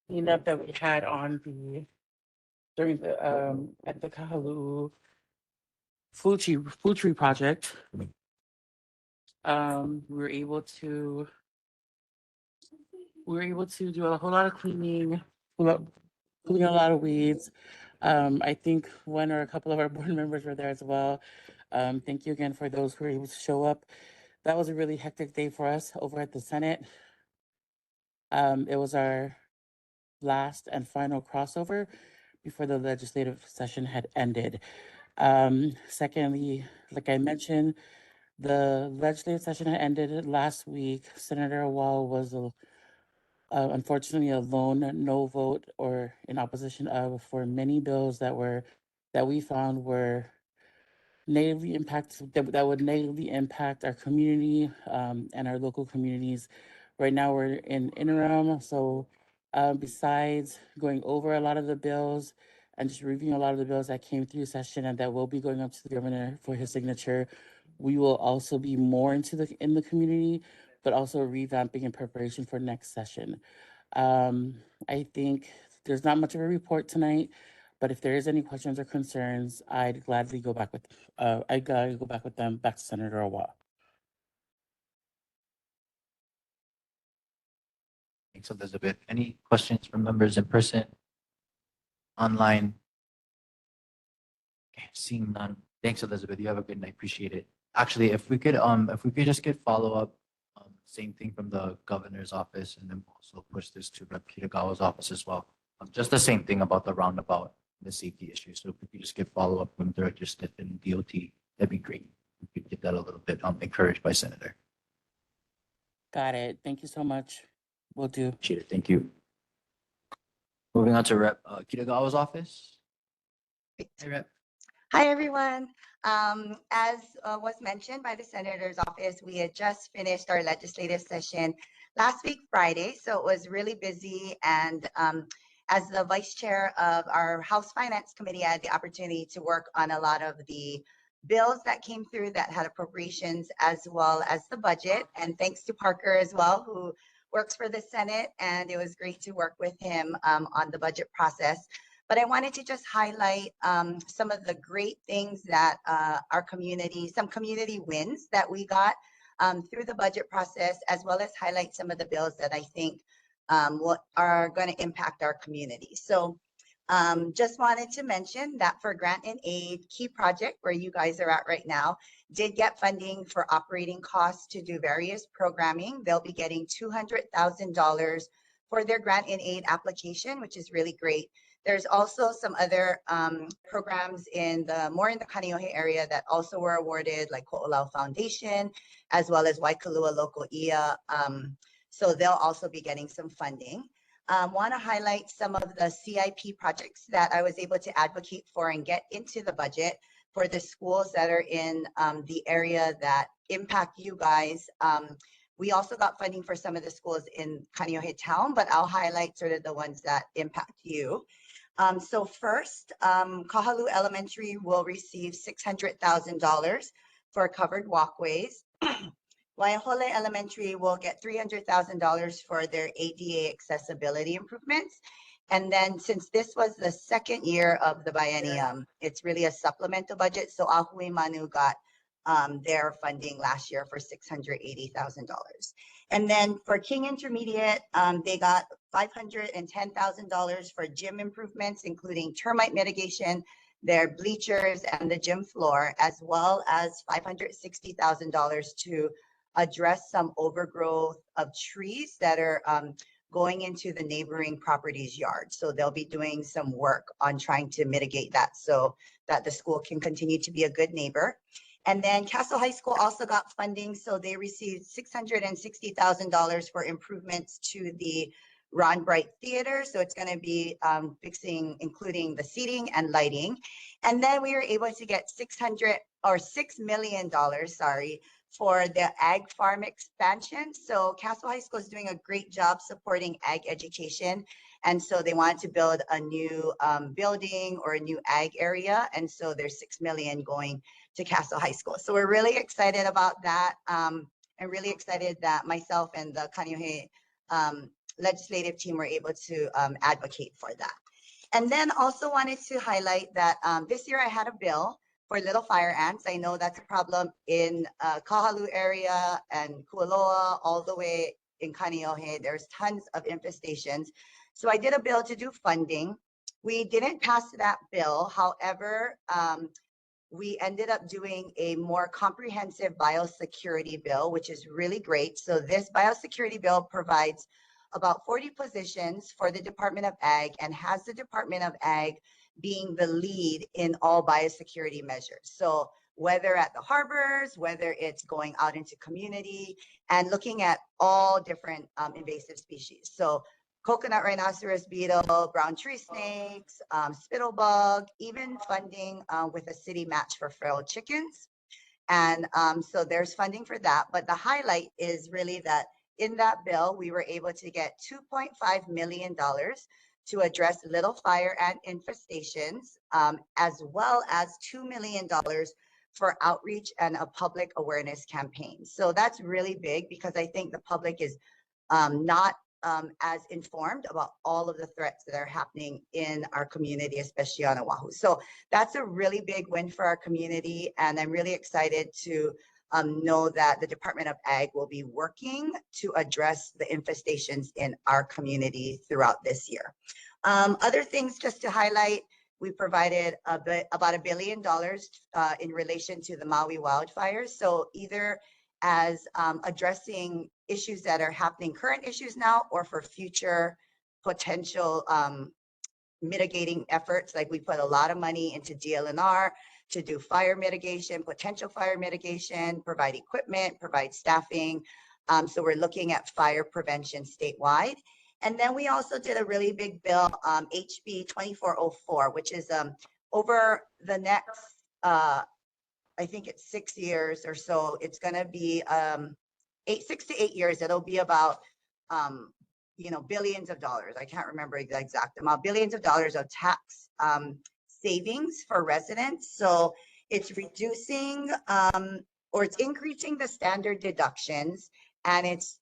cleanup that we had during the at the Kahalu'u food tree project. We were able to do a whole lot of cleaning, cleaning a lot of weeds. I think one or a couple of our board members were there as well. Thank you again for those who were able to show up. That was a really hectic day for us over at the Senate. It was our last and final crossover before the legislative session had ended. Secondly, like I mentioned, the legislative session had ended last week. Senator Awal was unfortunately a lone no vote or in opposition of for many bills that we found were negatively that would negatively impact our community and our local communities. Right now we're in interim, so besides going over a lot of the bills and just reviewing a lot of the bills that came through session and that will be going up to the governor for his signature, we will also be more in the community, but also revamping in preparation for next session. I think there's not much of a report tonight, but if there is any questions or concerns, I'd gladly go back with them back to Senator Awa. Thanks, Elizabeth. Any questions from members in person? Online? Okay, seeing none. Thanks, Elizabeth. You have a good night. Appreciate it. Actually, if we could just get follow-up, same thing from the governor's office, and then we'll also push this to Rep. Kitagawa's office as well. Just the same thing about the roundabout, the safety issue. So if we could just get follow-up from Director Stitt and DOT, that'd be great. We could get that a little bit encouraged by Senator. Got it. Thank you so much. Will do. Appreciate it. Thank you. Moving on to Rep. Kitagawa's office. Hey, Rep. Hi, everyone. As was mentioned by the Senator's office, we had just finished our legislative session last week, Friday, so it was really busy. And as the vice chair of our House Finance Committee, I had the opportunity to work on a lot of the bills that came through that had appropriations as well as the budget. And thanks to Parker as well, who works for the Senate, and it was great to work with him on the budget process. But I wanted to just highlight some of the great things that some community wins that we got through the budget process, as well as highlight some of the bills that I think are going to impact our community. So just wanted to mention that for Grant and Aid Key Project, where you guys are at right now, did get funding for operating costs to do various programming. They'll be getting $200,000 for their Grant and Aid application, which is really great. There's also some other programs more in the Kaneohe area that also were awarded, like Ho'olau Foundation, as well as Waikalua Local IA. So they'll also be getting some funding. Want to highlight some of the CIP projects that I was able to advocate for and get into the budget for the schools that are in the area that impact you guys. We also got funding for some of the schools in Kaneohe town, but I'll highlight sort of the ones that impact you. So first, Kahalu'u Elementary will receive $600,000 for covered walkways. Waihole Elementary will get $300,000 for their ADA accessibility improvements. And then since this was the second year of the biennium, it's really a supplemental budget. So Ahui Manu got their funding last year for $680,000. And then for King Intermediate, they got $510,000 for gym improvements, including termite mitigation, their bleachers and the gym floor, as well as $560,000 to address some overgrowth of trees that are going into the neighboring properties' yards. So they'll be doing some work on trying to mitigate that so that the school can continue to be a good neighbor. And then Castle High School also got funding. So they received $660,000 for improvements to the Ron Bright Theater. So it's going to be fixing, including the seating and lighting. And then we were able to get $6 million, sorry, for the ag farm expansion. So Castle High School is doing a great job supporting ag education. And so they wanted to build a new building or a new ag area. And so there's $6 million going to Castle High School. So we're really excited about that. And really excited that myself and the Kaneohe legislative team were able to advocate for that. And then also wanted to highlight that this year I had a bill for little fire ants. I know that's a problem in Kahalu'u area and Kualoa, all the way in Kaneohe. There's tons of infestations. So I did a bill to do funding. We didn't pass that bill. However, we ended up doing a more comprehensive biosecurity bill, which is really great. So this biosecurity bill provides about 40 positions for the Department of Ag and has the Department of Ag being the lead in all biosecurity measures. So whether at the harbors, whether it's going out into community and looking at all different invasive species. So coconut rhinoceros beetle, brown tree snakes, spittlebug, even funding with a city match for feral chickens. And so there's funding for that. But the highlight is really that in that bill, we were able to get $2.5 million to address little fire ant infestations, as well as $2 million for outreach and a public awareness campaign. So that's really big because I think the public is not as informed about all of the threats that are happening in our community, especially on Oahu. So that's a really big win for our community. And I'm really excited to know that the Department of Ag will be working to address the infestations in our community throughout this year. Other things just to highlight, we provided about $1 billion in relation to the Maui wildfires. So either as addressing issues that are happening, current issues now, or for future potential mitigating efforts. Like we put a lot of money into DLNR to do fire mitigation, potential fire mitigation, provide equipment, provide staffing. So we're looking at fire prevention statewide. And then we also did a really big bill, HB 2404, which is over the next, I think it's 6 years or so. It's going to be 6 to 8 years. It'll be about, billions of dollars. I can't remember the exact amount, billions of dollars of tax savings for residents. So it's reducing or it's increasing the standard deductions, and it's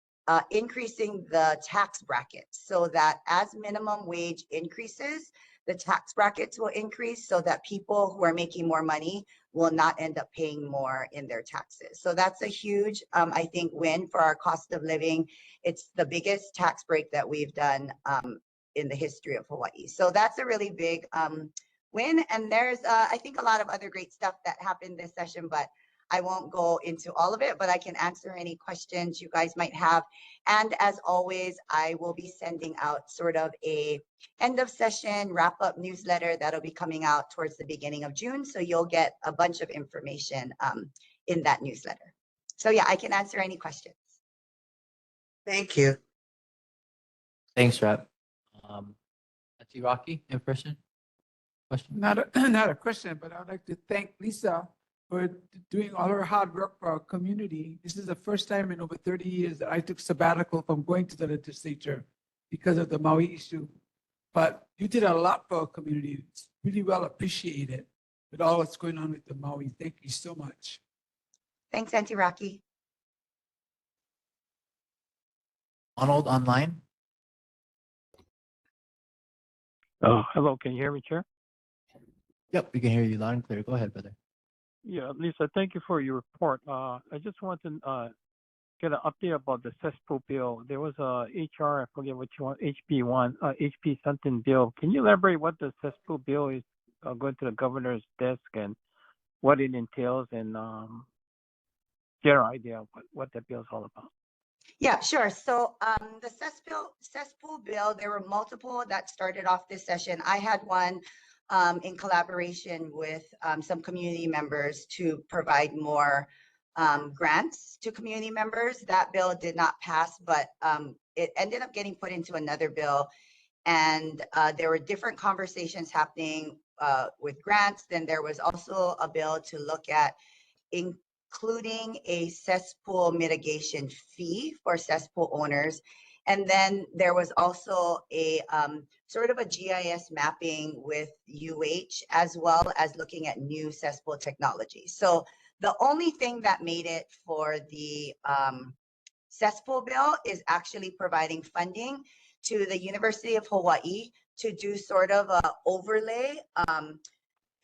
increasing the tax brackets so that as minimum wage increases, the tax brackets will increase so that people who are making more money will not end up paying more in their taxes. So that's a huge, I think, win for our cost of living. It's the biggest tax break that we've done in the history of Hawaii. So that's a really big win. And there's, I think, a lot of other great stuff that happened this session, but I won't go into all of it, but I can answer any questions you guys might have. And as always, I will be sending out sort of a end of session wrap up newsletter that'll be coming out towards the beginning of June. So you'll get a bunch of information in that newsletter. So yeah, I can answer any questions. Thank you. Thanks, Rep. Auntie Rocky, in person? Question? Not a question, but I'd like to thank Lisa for doing all our hard work for our community. This is the first time in over 30 years that I took sabbatical from going to the legislature because of the Maui issue. But you did a lot for our community. It's really well appreciated with all that's going on with the Maui. Thank you so much. Thanks, Auntie Rocky. Donald online? Hello, can you hear me, Chair? Yep, we can hear you loud and clear. Go ahead, brother. Yeah, Lisa, thank you for your report. I just want to get an update about the cesspool bill. There was a HR, I forget what you want, HB something bill. Can you elaborate what the cesspool bill is going to the governor's desk and what it entails and general idea of what that bill is all about? Yeah, sure. So the cesspool bill, there were multiple that started off this session. I had one in collaboration with some community members to provide more grants to community members. That bill did not pass, but it ended up getting put into another bill. And there were different conversations happening with grants. Then there was also a bill to look at including a cesspool mitigation fee for cesspool owners. And then there was also a sort of a GIS mapping with UH, as well as looking at new cesspool technology. So the only thing that made it for the cesspool bill is actually providing funding to the University of Hawaii to do sort of a overlay.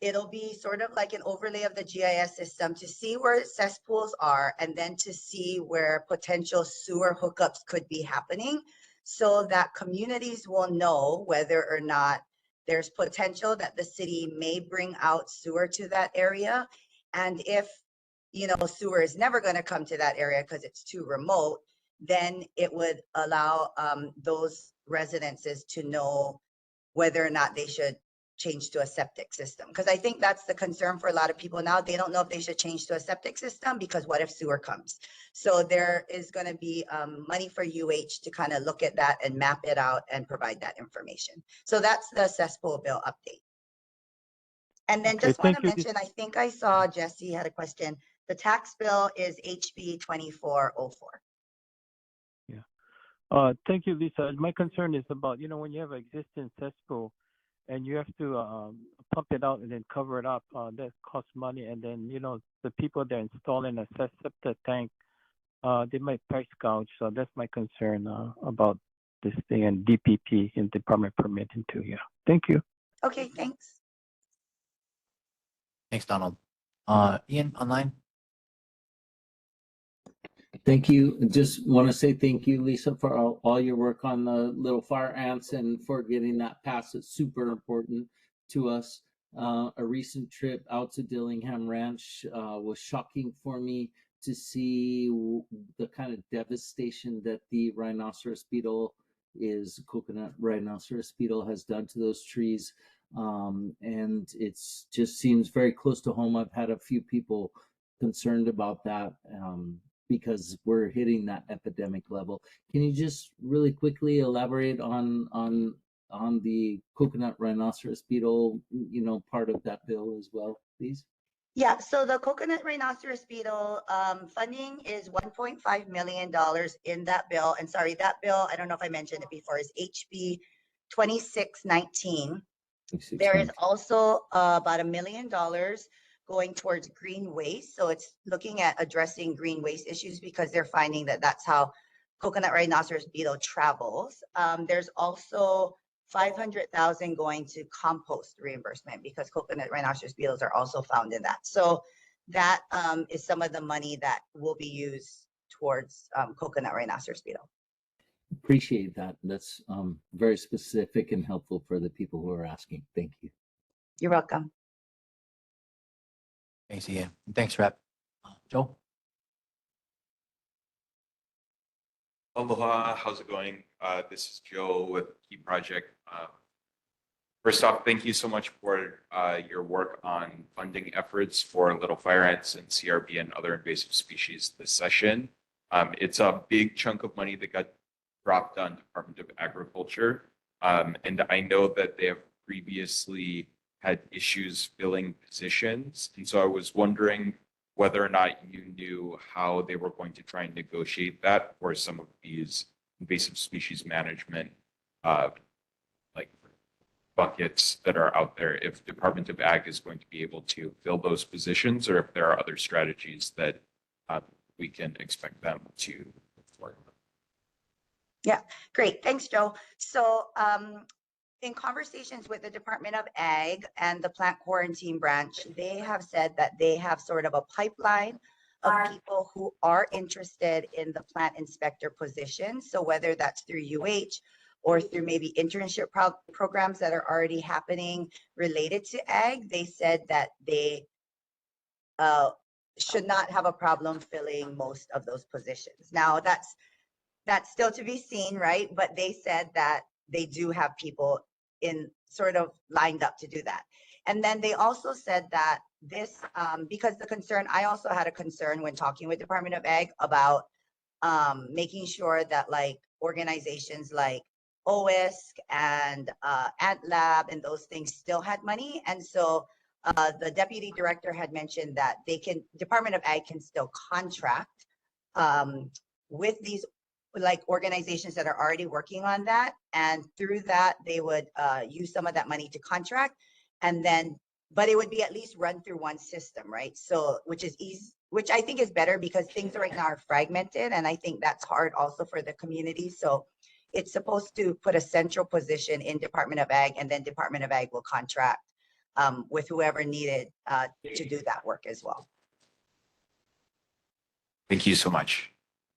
It'll be sort of like an overlay of the GIS system to see where cesspools are and then to see where potential sewer hookups could be happening so that communities will know whether or not there's potential that the city may bring out sewer to that area. And if, you know, sewer is never going to come to that area because it's too remote, then it would allow those residences to know whether or not they should change to a septic system. Because I think that's the concern for a lot of people now. They don't know if they should change to a septic system because what if sewer comes? So there is going to be money for UH to kind of look at that and map it out and provide that information. So that's the cesspool bill update. And then Okay, just want to thank you. mention, I think I saw Jesse had a question. The tax bill is HB 2404. Thank you, Lisa. My concern is about, you know, when you have an existing cesspool and you have to pump it out and then cover it up, that costs money. And then, you know, the people that are installing a septic tank, they might price gouge. So that's my concern about this thing and DPP in Department of Permitting too. Yeah. Thank you. Okay, thanks. Thanks, Donald. Ian online? Thank you. Just want to say thank you, Lisa, for all your work on the little fire ants and for getting that passed. It's super important to us. A recent trip out to Dillingham Ranch was shocking for me to see the kind of devastation that the rhinoceros beetle coconut rhinoceros beetle has done to those trees. And it's just seems very close to home. I've had a few people concerned about that. Because we're hitting that epidemic level. Can you just really quickly elaborate on the coconut rhinoceros beetle, you know, part of that bill as well, please? Yeah, so the coconut rhinoceros beetle funding is $1.5 million in that bill. And sorry, that bill, I don't know if I mentioned it before, is HB 2619. There is also about $1 million going towards green waste. So it's looking at addressing green waste issues because they're finding that that's how coconut rhinoceros beetle travels. There's also 500,000 going to compost reimbursement because coconut rhinoceros beetles are also found in that. So that is some of the money that will be used towards coconut rhinoceros beetle. Appreciate that. That's very specific and helpful for the people who are asking. Thank you. You're welcome. Thanks, Ian. Thanks, Rep. Joe? Aloha, how's it going? This is Joe with Key Project. First off, thank you so much for your work on funding efforts for little fire ants and CRB and other invasive species this session. It's a big chunk of money that got dropped on Department of Agriculture. And I know that they have previously had issues filling positions. And so I was wondering whether or not you knew how they were going to try and negotiate that for some of these invasive species management like buckets that are out there, if Department of Ag is going to be able to fill those positions, or if there are other strategies that we can expect them to work. Yeah, great. Thanks, Joe. So in conversations with the Department of Ag and the plant quarantine branch, they have said that they have sort of a pipeline of people who are interested in the plant inspector position. So whether that's through UH or through maybe internship programs that are already happening related to ag, they said that they should not have a problem filling most of those positions. Now that's still to be seen, right? But they said that they do have people in sort of lined up to do that. And then they also said that this, because I also had a concern when talking with Department of Ag about making sure that like organizations like OISC and Ant Lab and those things still had money. And so the deputy director had mentioned that Department of Ag can still contract with these like organizations that are already working on that. And through that, they would use some of that money to contract. And then, but it would be at least run through one system, right? So, which is easy, which I think is better because things right now are fragmented. And I think that's hard also for the community. So it's supposed to put a central position in Department of Ag, and then Department of Ag will contract with whoever needed to do that work as well. Thank you so much.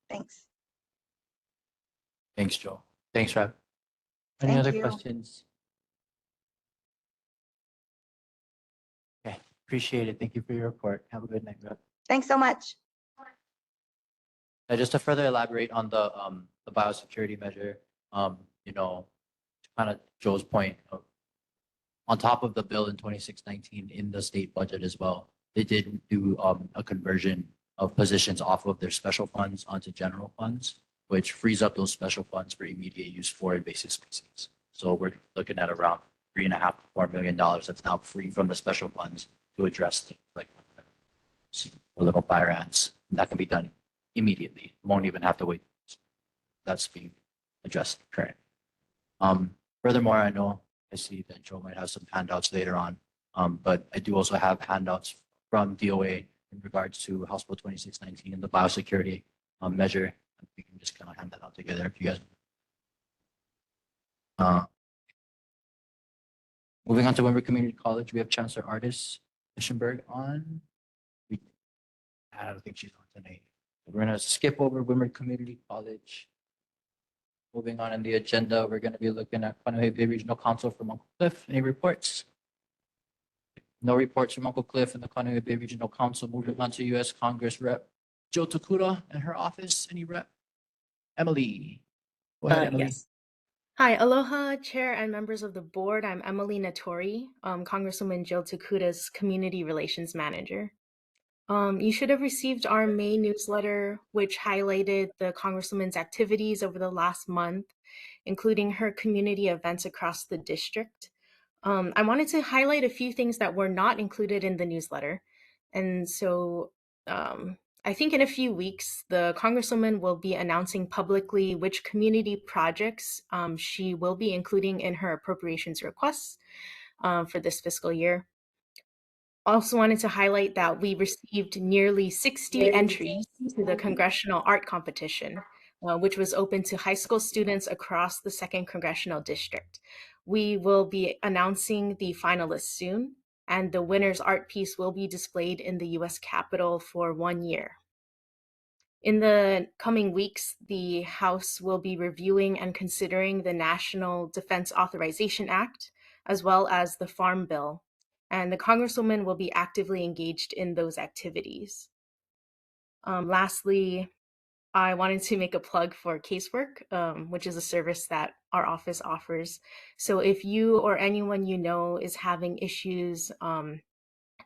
Thanks. Thanks, Joe. Thanks, Rob. Any Thank other you. questions? Okay, appreciate it. Thank you for your report. Have a good night, Rob. Thanks so much. Just to further elaborate on the biosecurity measure, you know, to kind of Joe's point, on top of the bill in 2619 in the state budget as well, they did do a conversion of positions off of their special funds onto general funds, which frees up those special funds for immediate use for invasive species. So we're looking at around $3.5 to $4 million that's now free from the special funds to address things like little fire ants. And that can be done immediately. Won't even have to wait. That's being addressed currently. Furthermore, I see that Joe might have some handouts later on, but I do also have handouts from DOA in regards to House Bill 2619 and the biosecurity measure. We can just kind of hand that out together if you guys. Moving on to Wimber Community College, we have Chancellor Artis Fischenberg on. I don't think she's on tonight. We're going to skip over Wimber Community College. Moving on in the agenda, we're going to be looking at Kahalu'u Bay Regional Council from Uncle Cliff. Any reports? No reports from Uncle Cliff and the Kahalu'u Bay Regional Council. Moving on to U.S. Congress Rep Joe Takuda and her office. Any rep? Emily. Go ahead, Emily. Yes. Hi, aloha, Chair and members of the board. I'm Emily Natori, Congresswoman Jill Takuda's Community Relations Manager. You should have received our May newsletter, which highlighted the Congresswoman's activities over the last month, including her community events across the district. I wanted to highlight a few things that were not included in the newsletter. And so I think in a few weeks, the Congresswoman will be announcing publicly which community projects she will be including in her appropriations requests for this fiscal year. Also wanted to highlight that we received nearly 60 entries to the Congressional Art Competition, which was open to high school students across the 2nd Congressional District. We will be announcing the finalists soon, and the winner's art piece will be displayed in the U.S. Capitol for 1 year. In the coming weeks, the House will be reviewing and considering the National Defense Authorization Act, as well as the Farm Bill, and the Congresswoman will be actively engaged in those activities. Lastly, I wanted to make a plug for casework, which is a service that our office offers. So if you or anyone you know is having issues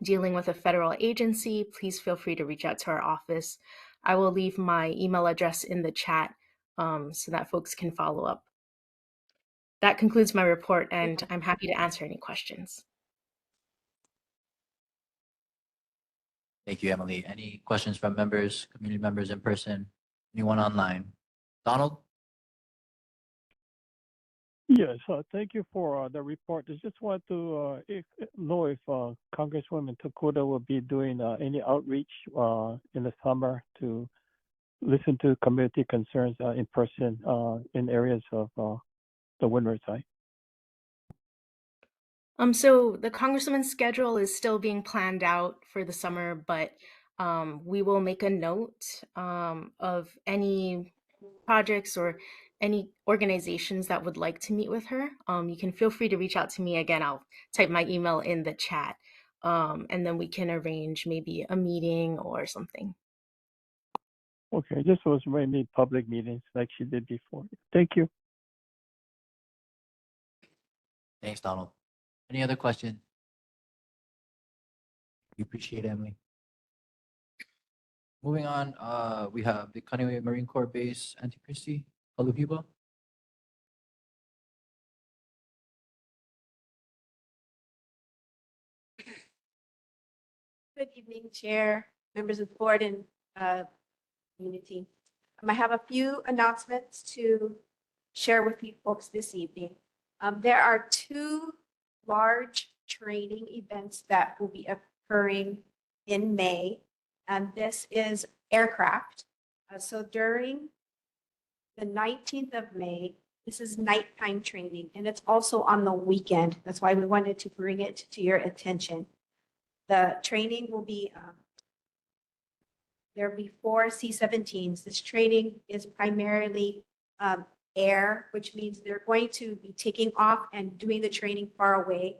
dealing with a federal agency, please feel free to reach out to our office. I will leave my email address in the chat so that folks can follow up. That concludes my report, and I'm happy to answer any questions. Thank you, Emily. Any questions from members, community members in person? Anyone online? Donald? Yes, thank you for the report. I just want to know if Congresswoman Tokuda will be doing any outreach in the summer to listen to community concerns in person in areas of the Windward side. So the Congresswoman's schedule is still being planned out for the summer, but we will make a note of any projects or any organizations that would like to meet with her. You can feel free to reach out to me. Again, I'll type my email in the chat, and then we can arrange maybe a meeting or something. Okay, this was mainly public meetings like she did before. Thank you. Thanks, Donald. Any other questions? We appreciate it, Emily. Moving on, we have the Kahalu'u Marine Corps Base, Auntie Christie, Kaluhiba. Good evening, Chair, members of the board, and community. I have a few announcements to share with you folks this evening. There are two large training events that will be occurring in May, and this is aircraft. So during the 19th of May, this is nighttime training, and it's also on the weekend. That's why we wanted to bring it to your attention. The training will be, there will be 4 C-17s. This training is primarily air, which means they're going to be taking off and doing the training far away.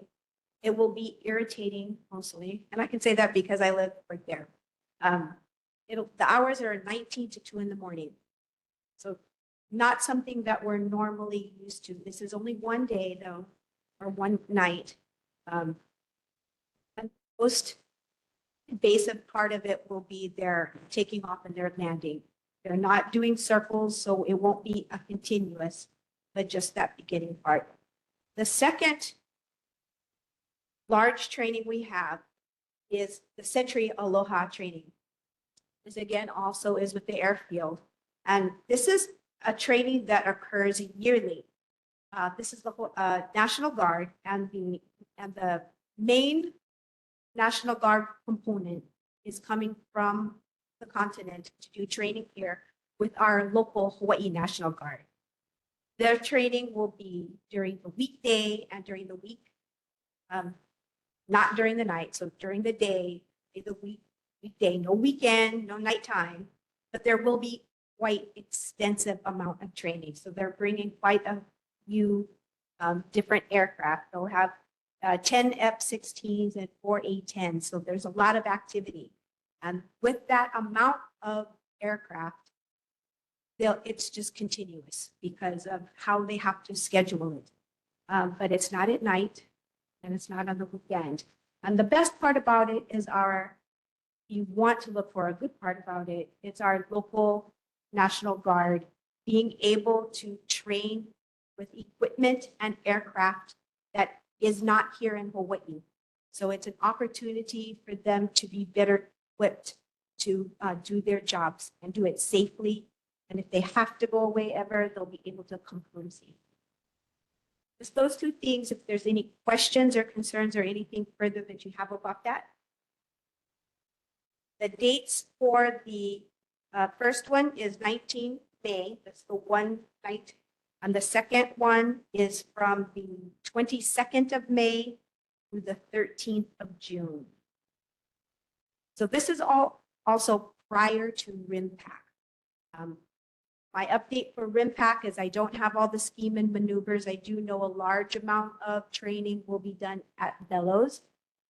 It will be irritating mostly, and I can say that because I live right there. The hours are 19 to 2 in the morning. So not something that we're normally used to. This is only one day though, or one night. And most invasive part of it will be their taking off and their landing. They're not doing circles, so it won't be a continuous, but just that beginning part. The second large training we have is the Century Aloha training. This again also is with the airfield. And this is a training that occurs yearly. This is the National Guard, and the main National Guard component is coming from the continent to do training here with our local Hawaii National Guard. Their training will be during the weekday and during the week, not during the night. So during the day, the weekday, no weekend, no nighttime, but there will be quite extensive amount of training. So they're bringing quite a few different aircraft. They'll have 10 F-16s and 4 A-10s. So there's a lot of activity. And with that amount of aircraft, it's just continuous because of how they have to schedule it. But it's not at night and it's not on the weekend. And the best part about it is you want to look for a good part about it, it's our local National Guard being able to train with equipment and aircraft that is not here in Hawaii. So it's an opportunity for them to be better equipped to do their jobs and do it safely. And if they have to go away ever, they'll be able to come home safely. Just those two things. If there's any questions or concerns or anything further that you have about that. The dates for the first one is 19 May. That's the one night. And the second one is from the 22nd of May through the 13th of June. So this is all also prior to RIMPAC. My update for RIMPAC is I don't have all the scheme and maneuvers. I do know a large amount of training will be done at Bellows.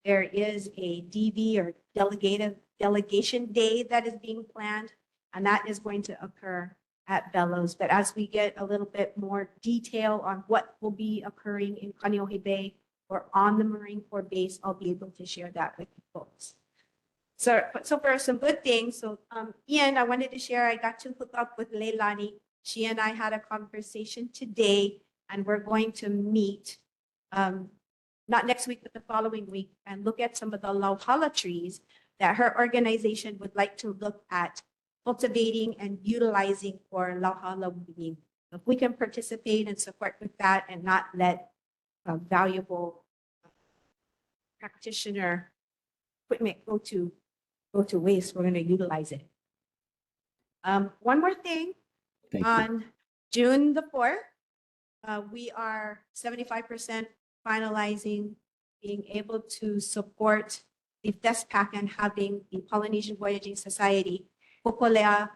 There is a DV or delegation day that is being planned, and that is going to occur at Bellows. But as we get a little bit more detail on what will be occurring in Kaneohe Bay or on the Marine Corps base, I'll be able to share that with you folks. So for some good things, so Ian, I wanted to share, I got to hook up with Leilani. She and I had a conversation today, and we're going to meet, not next week, but the following week, and look at some of the lauhala trees that her organization would like to look at cultivating and utilizing for Lauhala Wini. If we can participate and support with that and not let valuable practitioner equipment go to waste, we're going to utilize it. One more thing, Thank you. on June the 4th, we are 75% finalizing being able to support the FESPAC and having the Polynesian Voyaging Society, Popolea,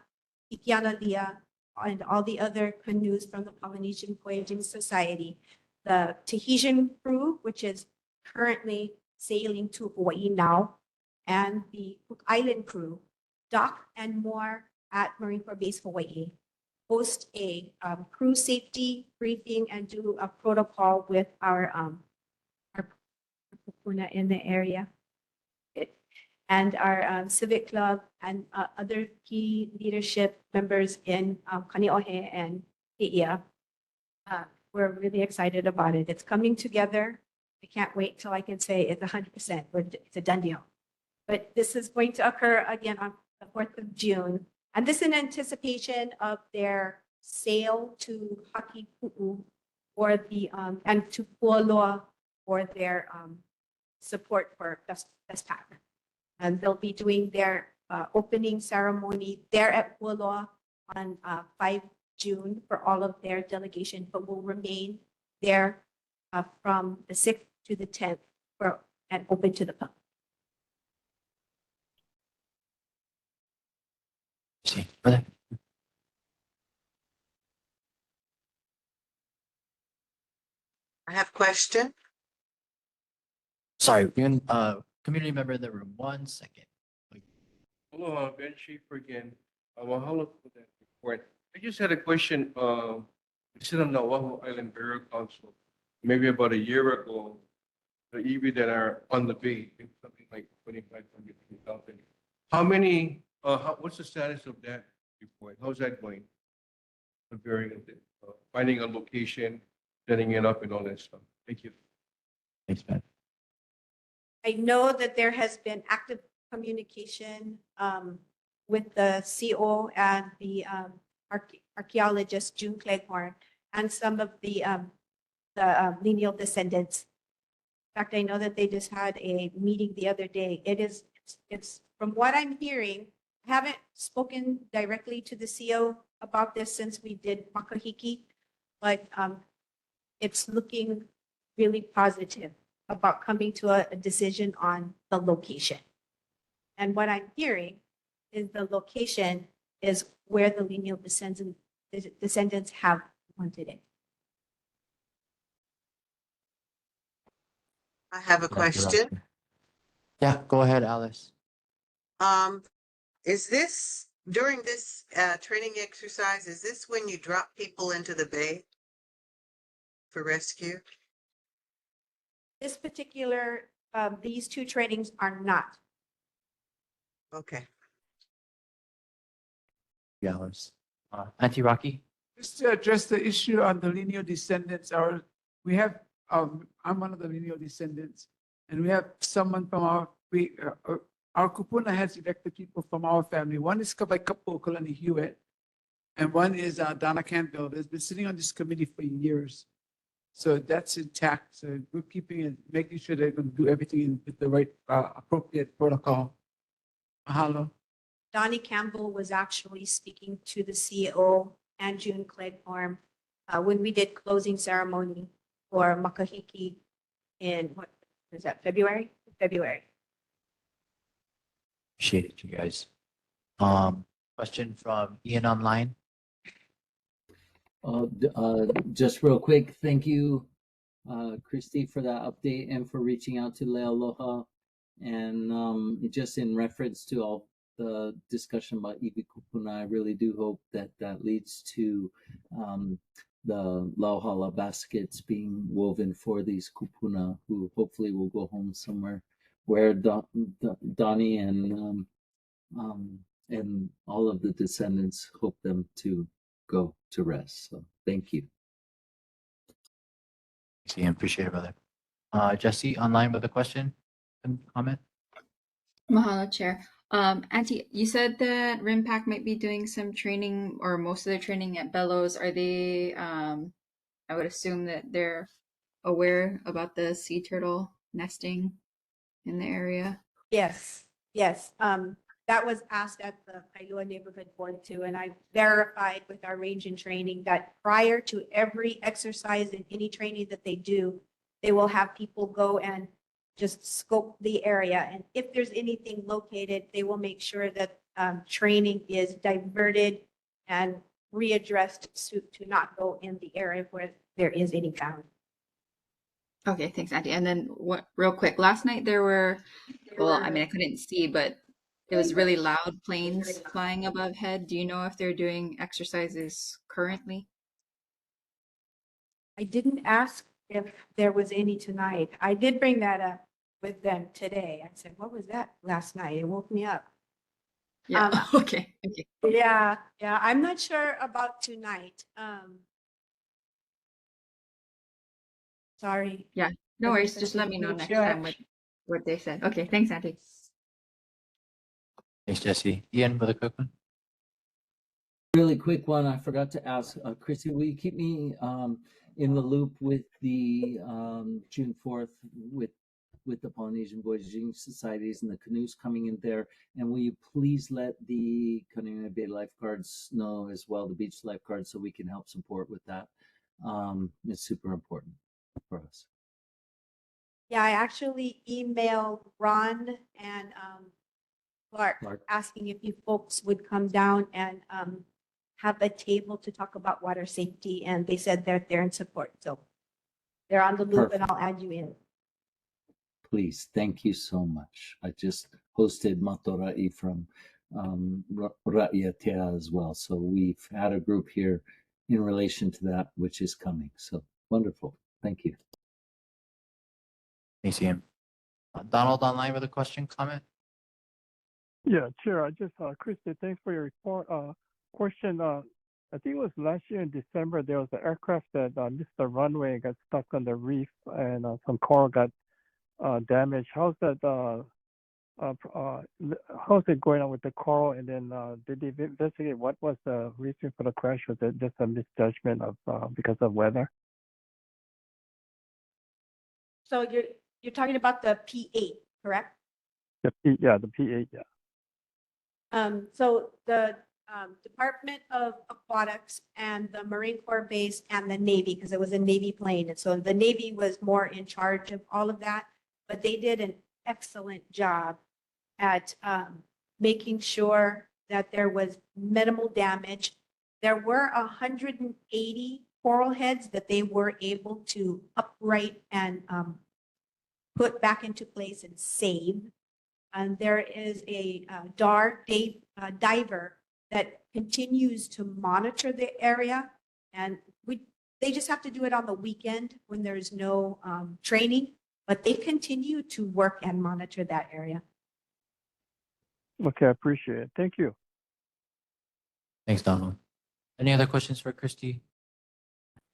Ikialalia, and all the other canoes from the Polynesian Voyaging Society. The Tahitian crew, which is currently sailing to Hawaii now, and the Cook Island crew, dock and moor at Marine Corps Base Hawaii, host a crew safety briefing and do a protocol with our kupuna in the area, and our civic club and other key leadership members in Kaneohe and He'ia. We're really excited about it. It's coming together. I can't wait till I can say it's 100%. It's a done deal. But this is going to occur again on the 4th of June. And this in anticipation of their sail to Kahalu'u or the and to Pualoa for their support for FESPAC. And they'll be doing their opening ceremony there at Pualoa on 5 June for all of their delegation, but will remain there from the 6th to the 10th and open to the public. See, brother. I have a question. Sorry, you community member in the room. 1 second. Hello, Ben Schaefer again. Mahalo for that report. I just had a question. We sit on the Oahu Island Burial Council, maybe about a year ago, the EV that are on the bay, I think something like 2,500, 3,000. How many, what's the status of that report? How's that going? The burial, finding a location, setting it up and all that stuff. Thank you. Thanks, Ben. I know that there has been active communication with the CO and the archaeologist June Cleghorn and some of the lineal descendants. In fact, I know that they just had a meeting the other day. It's from what I'm hearing, I haven't spoken directly to the CO about this since we did Makahiki, but it's looking really positive about coming to a decision on the location. And what I'm hearing is the location is where the lineal descendants have wanted it. I have a question. Yeah, go ahead, Alice. Is this, during this training exercise, is this when you drop people into the bay for rescue? This particular, these two trainings are not. Okay. Yeah, Alice. Auntie Rocky? Just to address the issue on the lineal descendants, we have, I'm one of the lineal descendants, and we have someone from our kupuna has elected people from our family. One is Kapo Kalani Hewitt, and one is Donna Canville. They've been sitting on this committee for years. So that's intact. So we're keeping it, making sure they're going to do everything with the right appropriate protocol. Mahalo. Donnie Campbell was actually speaking to the CEO and June Cleghorn when we did closing ceremony for Makahiki in, what was that, February? February. Appreciate it, you guys. Question from Ian online. Just real quick, thank you, Christy, for that update and for reaching out to Lealoha. And just in reference to all the discussion about Iwi Kupuna, I really do hope that that leads to the Lauhala baskets being woven for these kupuna, who hopefully will go home somewhere where Donnie and all of the descendants hope them to go to rest. So thank you. Thanks, Ian. Appreciate it, brother. Jesse, online with a question and comment? Mahalo, Chair. Auntie, you said that RIMPAC might be doing some training or most of their training at Bellows. Are they, I would assume that they're aware about the sea turtle nesting in the area? Yes, yes. That was asked at the Kailua Neighborhood Board too, and I verified with our range and training that prior to every exercise and any training that they do, they will have people go and just scope the area. And if there's anything located, they will make sure that training is diverted and readdressed to not go in the area where there is any found. Okay, thanks, Auntie. And then what, real quick, last night there were, well, I mean, I couldn't see, but it was really loud planes flying above head. Do you know if they're doing exercises currently? I didn't ask if there was any tonight. I did bring that up with them today. I said, what was that last night? It woke me up. Yeah, okay. Yeah, I'm not sure about tonight. Sorry. Yeah, no I worries. guess I Just let should me know make next sure. time what they said. Okay, thanks, Auntie. Thanks, Jesse. Ian, with a quick one. Really quick one, I forgot to ask, Chrissy, will you keep me in the loop with the June 4th with the Polynesian Voyaging Societies and the canoes coming in there? And will you please let the Kaneohe Bay lifeguards know as well, the beach lifeguards, so we can help support with that? It's super important for us. Yeah, I actually emailed Ron and Clark asking if you folks would come down and have a table to talk about water safety, and they said they're there in support. So they're on the loop, and I'll add you in. Please, thank you so much. I just hosted Matora'i from Ra'iatea as well. So we've had a group here in relation to that, which is coming. So wonderful. Thank you. Thanks, Ian. Donald online with a question, comment? Yeah, Chair, I just, Christy, thanks for your report. Question, I think it was last year in December, there was an aircraft that missed the runway and got stuck on the reef, and some coral got damaged. How's that, how's it going on with the coral? And then did they investigate what was the reason for the crash? Was it just a misjudgment of because of weather? So you're talking about the P8, correct? The P8, yeah. So the Department of Aquatics and the Marine Corps base and the Navy, because it was a Navy plane. And so the Navy was more in charge of all of that, but they did an excellent job at making sure that there was minimal damage. There were 180 coral heads that they were able to upright and put back into place and save. And there is a diver that continues to monitor the area, and they just have to do it on the weekend when there's no training, but they continue to work and monitor that area. Okay, I appreciate it. Thank you. Thanks, Donald. Any other questions for Christy?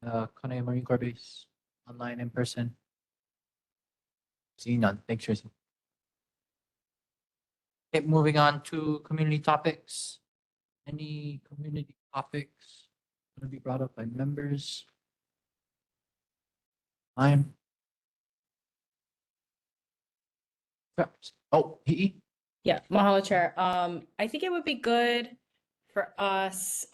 Kaneohe Marine Corps Base, online, in person? Seeing none. Thanks, Tracy. Okay, moving on to community topics. Any community topics going to be brought up by members? I'm. Oh, he. Yeah, mahalo, Chair. I think it would be good for us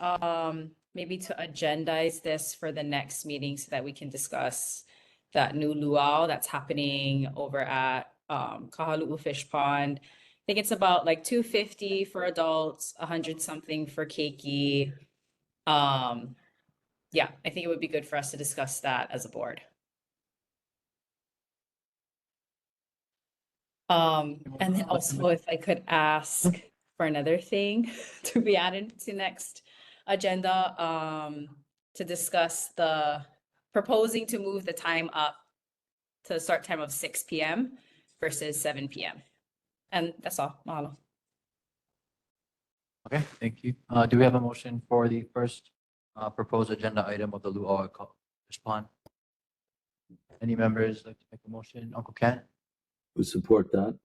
maybe to agendize this for the next meeting so that we can discuss that new luau that's happening over at Kahalu'u Fish Pond. I think it's about like $250 for adults, 100 something for keiki. Yeah, I think it would be good for us to discuss that as a board. And then also if I could ask for another thing to be added to next agenda, to discuss the proposing to move the time up to the start time of 6 p.m. versus 7 p.m. And that's all. Mahalo. Okay, thank you. Do we have a motion for the first proposed agenda item of the luau Fish Pond? Any members like to make a motion? Uncle Ken? We support that.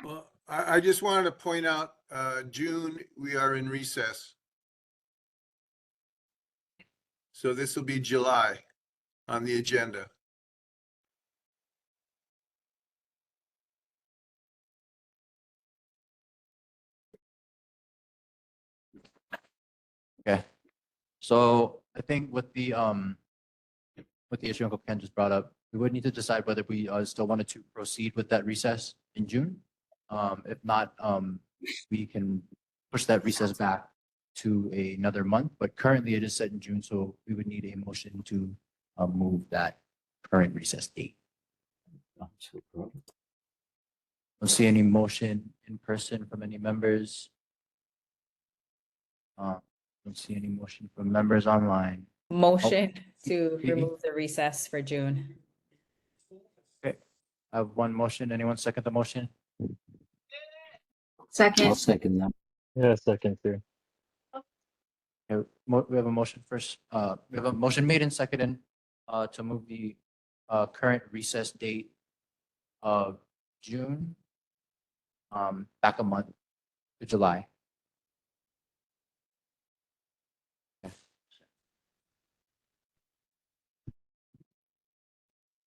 Well, I just wanted to point out, June, we are in recess. So this will be July on the agenda. Okay. So I think with the issue Uncle Ken just brought up, we would need to decide whether we still wanted to proceed with that recess in June. If not, we can push that recess back to another month, but currently it is set in June, so we would need a motion to move that current recess date. Don't see any motion in person from any members. Don't see any motion from members online. Motion to Phoebe? remove the recess for June. Okay, I have one motion. Anyone second the motion? Second. I'll second that. Yeah, second too. Okay, we have a motion first. We have a motion made and seconded to move the current recess date of June back a month to July.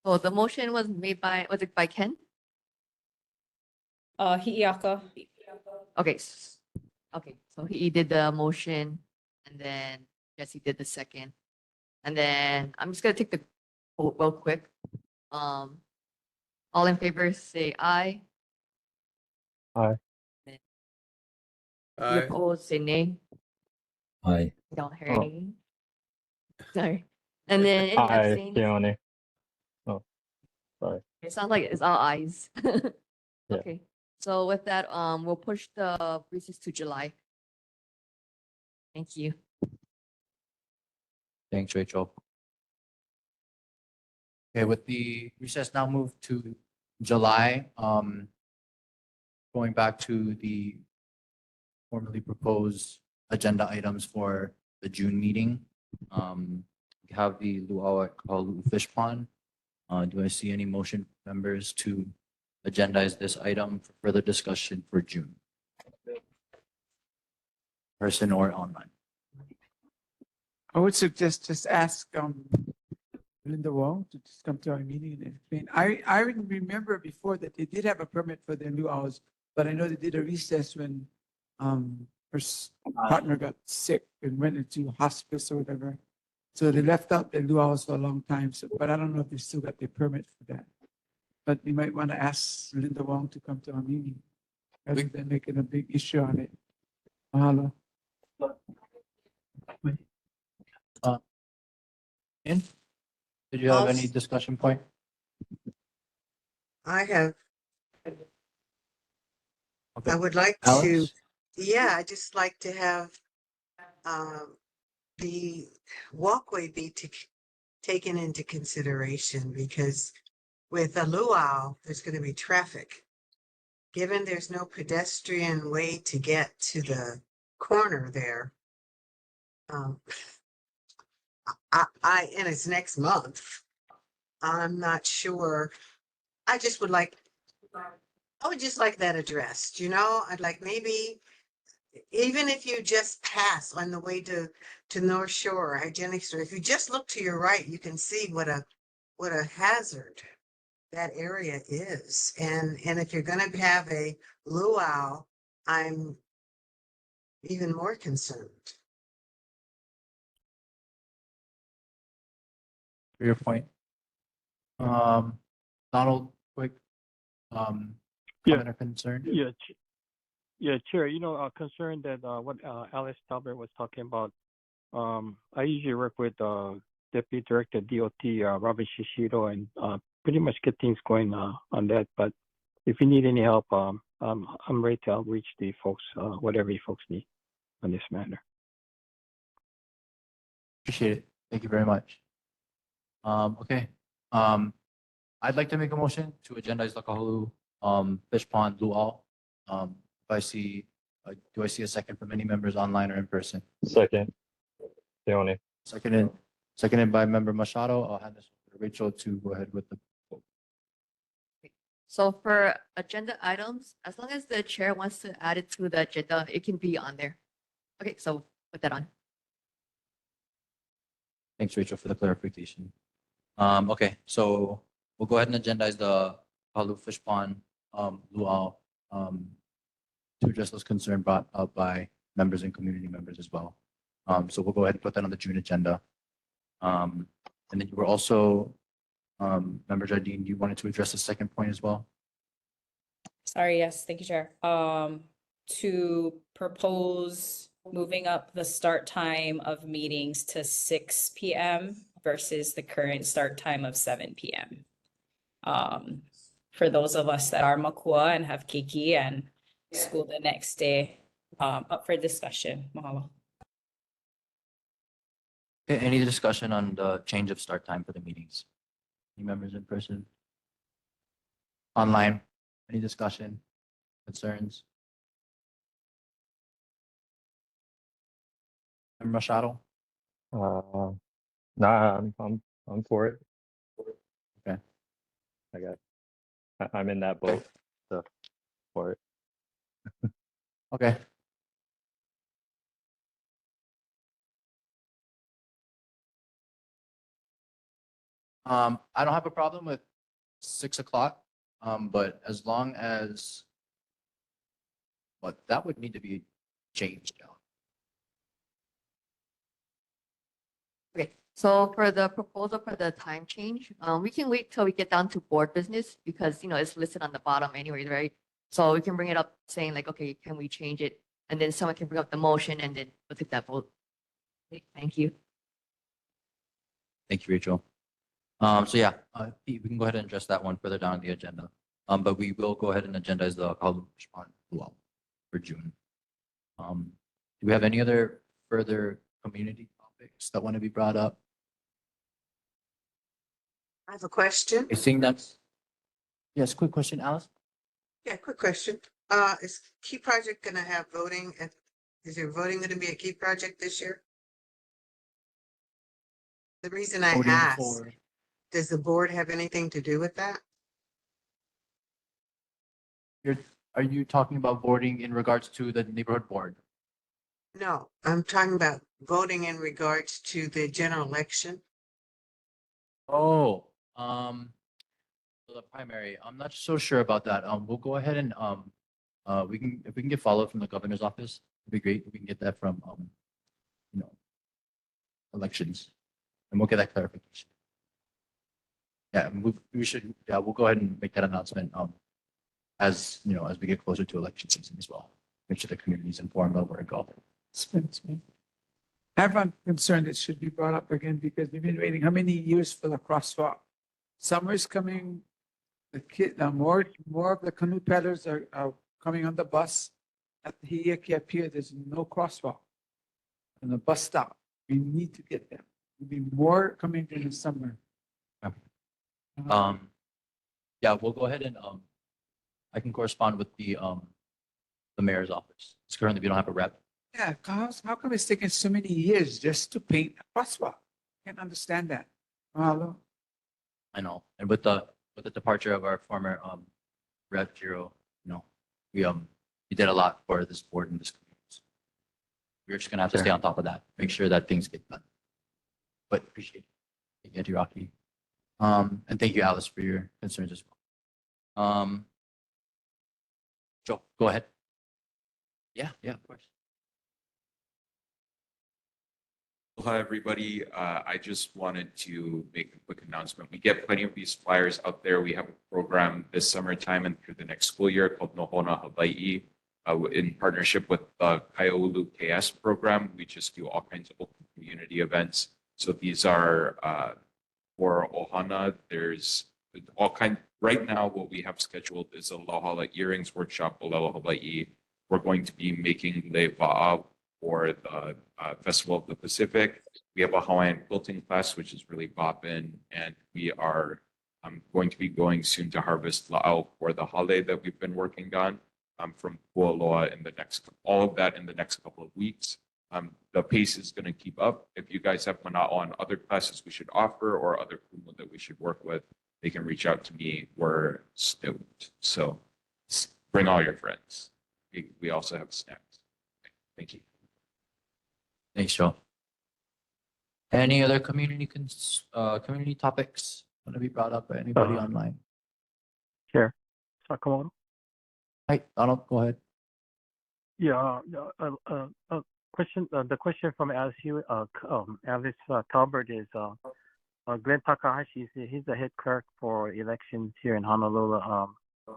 Oh, the motion was made by, was it by Ken? Hi'iaka. Okay. Okay, so he did the motion and then Jesse did the second. And then I'm just gonna take the vote real quick. All in favor, say aye. Aye. You Aye. opposed, say nay. Aye. I don't hear Oh. any. Sorry. And then any Aye, abstains? Keone. Oh, sorry. It sounds like it's all ayes. Yeah. Okay, so with that, we'll push the recess to July. Thank you. Thanks, Rachel. Okay, with the recess now moved to July, going back to the formerly proposed agenda items for the June meeting. We have the Luau at Kahalu'u Fish Pond. Do I see any motion from members to agendize this item for further discussion for June? Person or online? I would suggest just ask Linda Wong to just come to our meeting and explain. I remember before that they did have a permit for their luau's, but I know they did a recess when partner got sick and went into hospice or whatever. So they left out their luau's for a long time. So, but I don't know if they still got their permit for that. But you might want to ask Linda Wong to come to our meeting rather than making a big issue on it. Mahalo. Ian, did you have any discussion point? I have, Okay. I would like to, Alex? yeah, I just like to have the walkway be taken into consideration because with a luau, there's going to be traffic. Given there's no pedestrian way to get to the corner there, and it's next month, I'm not sure. I would just like that addressed, I'd like maybe, even if you just pass on the way to North Shore, Hygienic Store, if you just look to your right, you can see what a hazard that area is. And if you're gonna have a luau, I'm even more concerned. For your point. Donald, quick, comment or concern? Yeah, Chair, concerned that what Alice Talbert was talking about. I usually work with Deputy Director DOT Robin Shishido and pretty much get things going on that. But if you need any help, I'm ready to outreach the folks, whatever you folks need on this matter. Appreciate it. Thank you very much. Okay. I'd like to make a motion to agendize the Kahalu'u Fish Pond Luau. If I see, do I see a second from any members online or in person? Second. Keone. Seconded by member Machado. I'll hand this over to Rachel to go ahead with the vote. So for agenda items, as long as the chair wants to add it to the agenda, it can be on there. Okay, so put that on. Thanks, Rachel, for the clarification. Okay, so we'll go ahead and agendize the Kahalu'u Fish Pond luau to address those concerns brought up by members and community members as well. So we'll go ahead and put that on the June agenda. And then you were also, Member Jardine, you wanted to address the second point as well? Sorry, yes, thank you, Chair. To propose moving up the start time of meetings to 6 p.m. versus the current start time of 7 p.m. For those of us that are Makua and have Keiki and school the next day, up for discussion. Mahalo. Okay, any discussion on the change of start time for the meetings? Any members in person? Online? Any discussion, concerns? Member Machado? Nah, I'm for it. Okay. I'm in that boat, so for it. Okay. I don't have a problem with 6 o'clock, but as long as, but that would need to be changed now. Okay, so for the proposal for the time change, we can wait till we get down to board business because, it's listed on the bottom anyways, right? So we can bring it up saying like, okay, can we change it? And then someone can bring up the motion and then we'll take that vote. Okay, thank you. Thank you, Rachel. So yeah, Pete, we can go ahead and address that one further down the agenda. But we will go ahead and agendize the Kahalu'u Fish Pond luau for June. Do we have any other further community topics that want to be brought up? I have a question. I think that's, yes, quick question, Alice. Yeah, quick question. Is Key Project gonna have voting and is there voting gonna be a Key Project this year? The reason I Voting ask, for- does the board have anything to do with that? Are you talking about voting in regards to the neighborhood board? No, I'm talking about voting in regards to the general election. Oh, the primary. I'm not so sure about that. We'll go ahead and if we can get follow from the governor's office, it'd be great. If we can get that from elections, and we'll get that clarification. Yeah, we should. Yeah, we'll go ahead and make that announcement. As as we get closer to election season as well, make sure the community is informed of where it goes. I have a concern that should be brought up again because we've been waiting how many years for the crosswalk? Summer is coming. More of the canoe paddlers are coming on the bus. At the Heiaki Pier, there's no crosswalk. And the bus stop, we need to get them. There'll be more coming in the summer. Yeah, we'll go ahead and I can correspond with the mayor's office. It's currently we don't have a rep. Yeah, how come it's taking so many years just to paint a crosswalk? Can't understand that. Mahalo. I know, and with the departure of our former rep Jiro, we did a lot for this board and this community. We're just gonna have to stay on top of that, make sure that things get done. But appreciate it. Thank you, Rocky. And thank you, Alice, for your concerns as well. Joe, go ahead. Yeah, of course. Hi, everybody. I just wanted to make a quick announcement. We get plenty of these flyers out there. We have a program this summertime and through the next school year called Nohona Hawaii. In partnership with the Kahalu'u KS program, we just do all kinds of open community events. So these are for Ohana. There's all kinds. Right now, what we have scheduled is a Lauhala earrings workshop, Olelo Hawaii. We're going to be making leva'a for the Festival of the Pacific. We have a Hawaiian quilting class, which is really bopping, and we are going to be going soon to harvest la'au for the hale that we've been working on from Pualoa in the next, all of that in the next couple of weeks. The pace is going to keep up. If you guys have mana'o on other classes we should offer or other kumu that we should work with, they can reach out to me. We're stoked. So bring all your friends. We also have snacks. Thank you. Thanks, Joe. Any other community topics want to be brought up by anybody online? Chair Sakamoto. Hi, Donald, go ahead. Yeah, question. The question from Alice Talbert is Glenn Takahashi. He's the head clerk for elections here in Honolulu.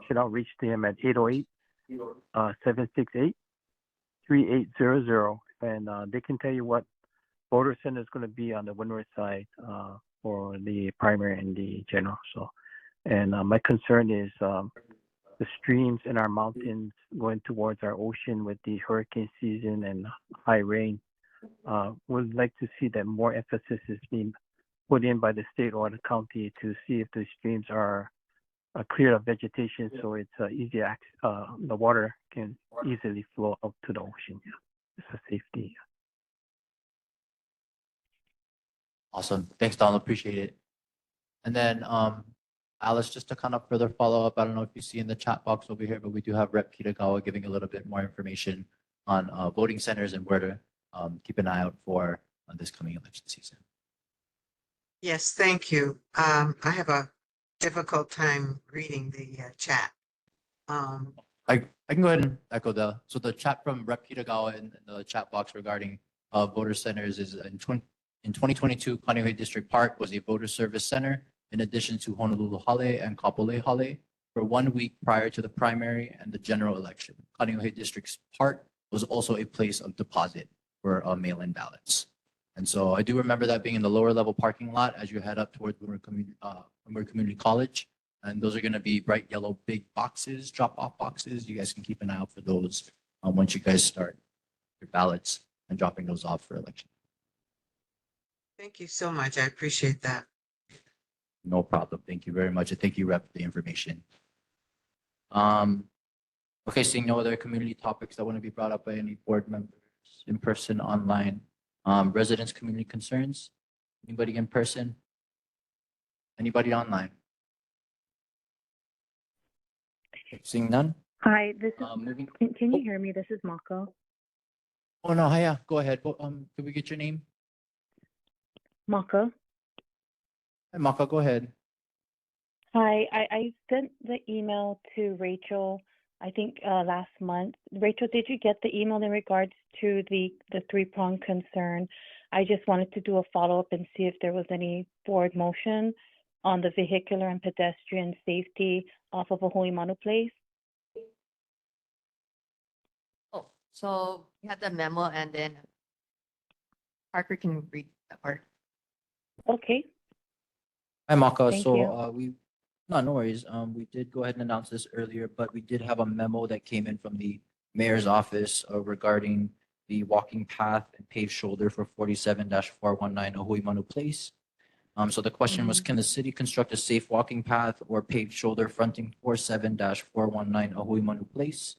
Should outreach to him at 808-768-3800, and they can tell you what voter center is going to be on the windward side for the primary and the general. So, and my concern is the streams in our mountains going towards our ocean with the hurricane season and high rain. Would like to see that more emphasis is being put in by the state or the county to see if the streams are clear of vegetation, so it's easy access. The water can easily flow out to the ocean. Yeah, it's a safety. Awesome. Thanks, Donald. Appreciate it. And then, Alice, just to kind of further follow up, I don't know if you see in the chat box over here, but we do have Rep. Kitagawa giving a little bit more information on voting centers and where to keep an eye out for this coming election season. Yes, thank you. I have a difficult time reading the chat. I can go ahead and echo the chat from Rep. Kitagawa in the chat box regarding voter centers is in 2022, Kaneohe District Park was a voter service center in addition to Honolulu Hale and Kapolei Hale for 1 week prior to the primary and the general election. Kaneohe District's Park was also a place of deposit for mail-in ballots. And so I do remember that being in the lower level parking lot as you head up towards Woodward Community College. And those are going to be bright yellow big boxes, drop-off boxes. You guys can keep an eye out for those once you guys start your ballots and dropping those off for election. Thank you so much. I appreciate that. No problem. Thank you very much. And thank you, Rep, for the information. Okay, seeing no other community topics that want to be brought up by any board members in person, online. Residents' community concerns. Anybody in person? Anybody online? Seeing none. Hi, this is. Moving. Can you hear me? This is Mako. Oh no, hiya. Go ahead. Well, could we get your name? Mako. Hi, Maka. Go ahead. Hi, I sent the email to Rachel. I think last month. Rachel, did you get the email in regards to the three-pronged concern? I just wanted to do a follow-up and see if there was any board motion on the vehicular and pedestrian safety off of Ohuimanu Place. Oh, so we had the memo and then Parker can read that part. Okay. Hi, Maka. Thank So you. no worries. We did go ahead and announce this earlier, but we did have a memo that came in from the mayor's office regarding the walking path and paved shoulder for 47-419 Ohuimanu Place. So the question was, can the city construct a safe walking path or paved shoulder fronting 47-419 Ohuimanu Place?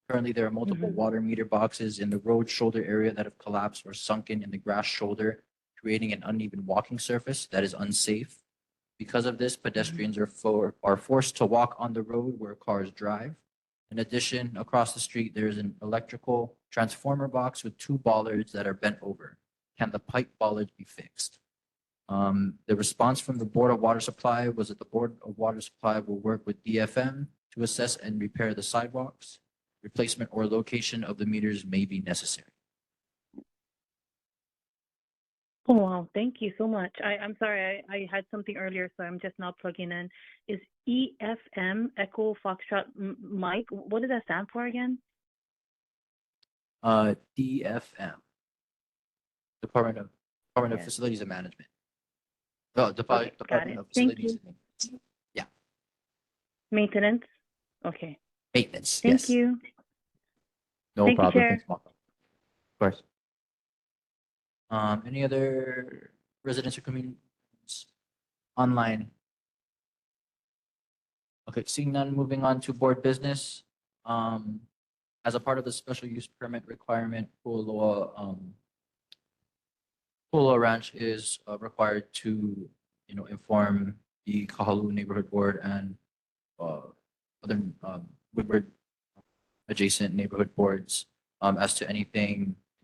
Currently, there are multiple water meter boxes in the road shoulder area that have collapsed or sunken in the grass shoulder, creating an uneven walking surface that is unsafe. Because of this, pedestrians are forced to walk on the road where cars drive. In addition, across the street, there is an electrical transformer box with 2 bollards that are bent over. Can the pipe bollards be fixed? The response from the Board of Water Supply was that the Board of Water Supply will work with DFM to assess and repair the sidewalks. Replacement or location of the meters may be necessary. Oh, wow. Thank you so much. I'm sorry, I had something earlier, so I'm just now plugging in. Is EFM, Echo Foxtrot Mike, what does that stand for again? DFM, Department of Yes. Facilities and Management. Oh, Okay, Department got it. of Thank Facilities you. and Maintenance. Yeah, Maintenance? Okay. maintenance. Thank Yes. you. No Thank you, problem. Chair. Thanks, Marco. Of course. Any other residents or communities online? Okay, seeing none, moving on to board business. As a part of the special use permit requirement, Pu'uloa Ranch is required to, inform the Kahalu'u Neighborhood Board and other Woodward adjacent neighborhood boards as to any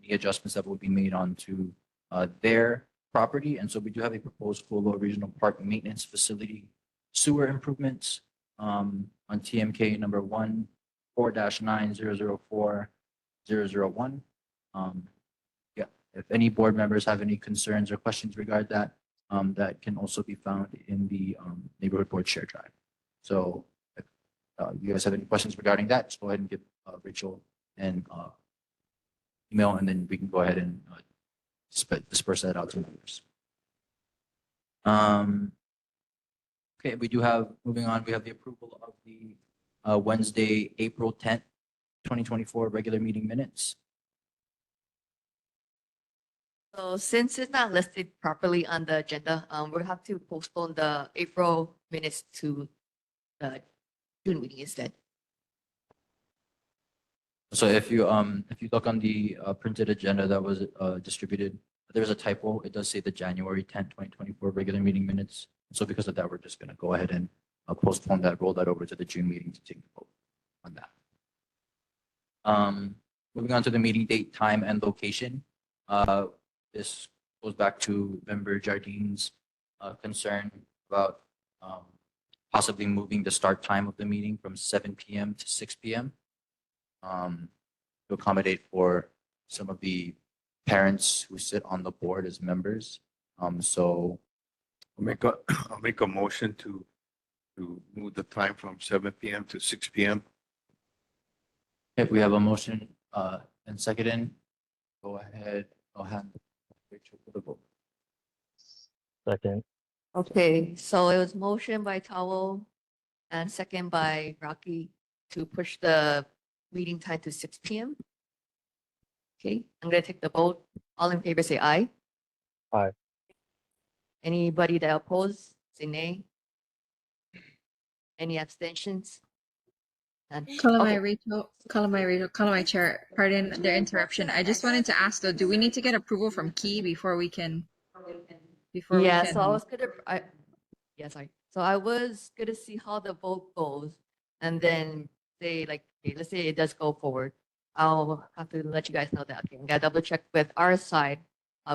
adjustments that will be made onto their property. And so we do have a proposed Kahalu'u Regional Park Maintenance Facility sewer improvements on TMK number 14-9004001. Yeah, if any board members have any concerns or questions regarding that, that can also be found in the neighborhood board share drive. So if you guys have any questions regarding that, just go ahead and give Rachel an email, and then we can go ahead and disperse that out to members. Okay, we do have, moving on, we have the approval of the Wednesday, April 10th, 2024 regular meeting minutes. So since it's not listed properly on the agenda, we'll have to postpone the April minutes to the June meeting instead. So if you look on the printed agenda that was distributed, there's a typo. It does say the January 10th, 2024 regular meeting minutes. So because of that, we're just going to go ahead and postpone that, roll that over to the June meeting to take the vote on that. Moving on to the meeting date, time, and location. This goes back to Member Jardine's concern about possibly moving the start time of the meeting from 7 p.m. to 6 p.m. To accommodate for some of the parents who sit on the board as members. So I'll make a motion to move the time from 7 p.m. to 6 p.m. if we have a motion and second, go ahead. I'll hand Rachel for the vote. Second. Okay, so it was motion by Towel and second by Rocky to push the meeting time to 6 p.m. Okay, I'm gonna take the vote. All in favor, say aye. Aye. Anybody that oppose, say nay. Any abstentions? None. Okay. Calamai Chair, pardon the interruption. I just wanted to ask though, do we need to get approval from Key before we can? Yeah, so I was sorry. So I was gonna see how the vote goes and then say like, okay, let's say it does go forward. I'll have to let you guys know that. Okay, I'm gonna double check with our side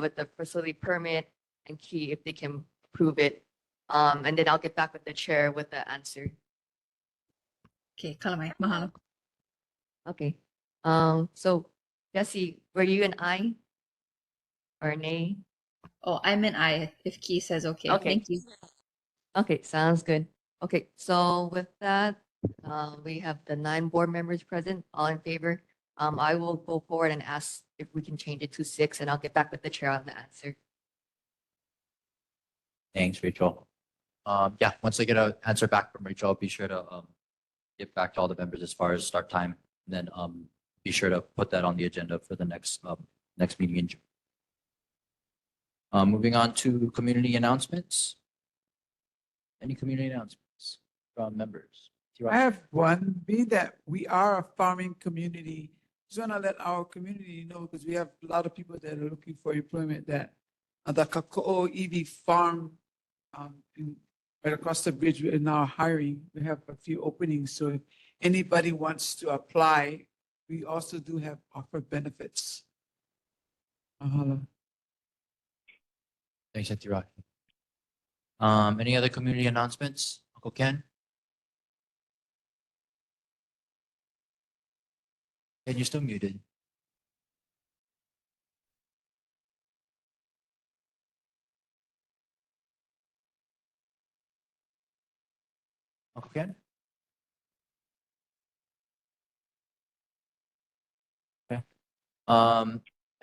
with the facility permit and Key if they can approve it. And then I'll get back with the chair with the answer. Okay, Calamai, mahalo. Okay. So Jesse, were you an aye or nay? Oh, I'm an aye if Key says okay. Okay. Thank you. Okay, sounds good. Okay, so with that, we have the 9 board members present, all in favor. I will go forward and ask if we can change it to 6, and I'll get back with the chair on the answer. Thanks, Rachel. Yeah, once I get an answer back from Rachel, I'll be sure to get back to all the members as far as start time. And then be sure to put that on the agenda for the next meeting in June. Moving on to community announcements. Any community announcements from members? I have one, being that we are a farming community, just want to let our community know, because we have a lot of people that are looking for employment, that the Kahalu'u EV farm right across the bridge, we are now hiring. We have a few openings, so if anybody wants to apply, we also do have offer benefits. Mahalo. Thanks, Auntie Rocky. Any other community announcements? Uncle Ken? Ken, you're still muted. Uncle Ken? Okay.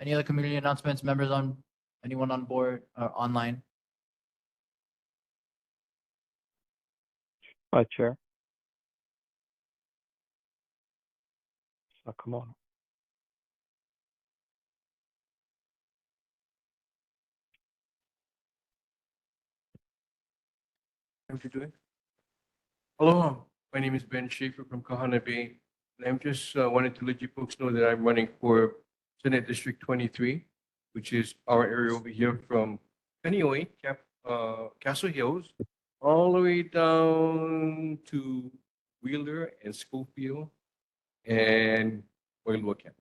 Any other community announcements? Members anyone on board or online? Chair. Come on. Aloha, my name is Ben Schaefer from Kahana Bay. And I'm just wanted to let you folks know that I'm running for Senate District 23, which is our area over here from Kaneohe, Castle Hills, all the way down to Wheeler and Schofield and Oilwood County.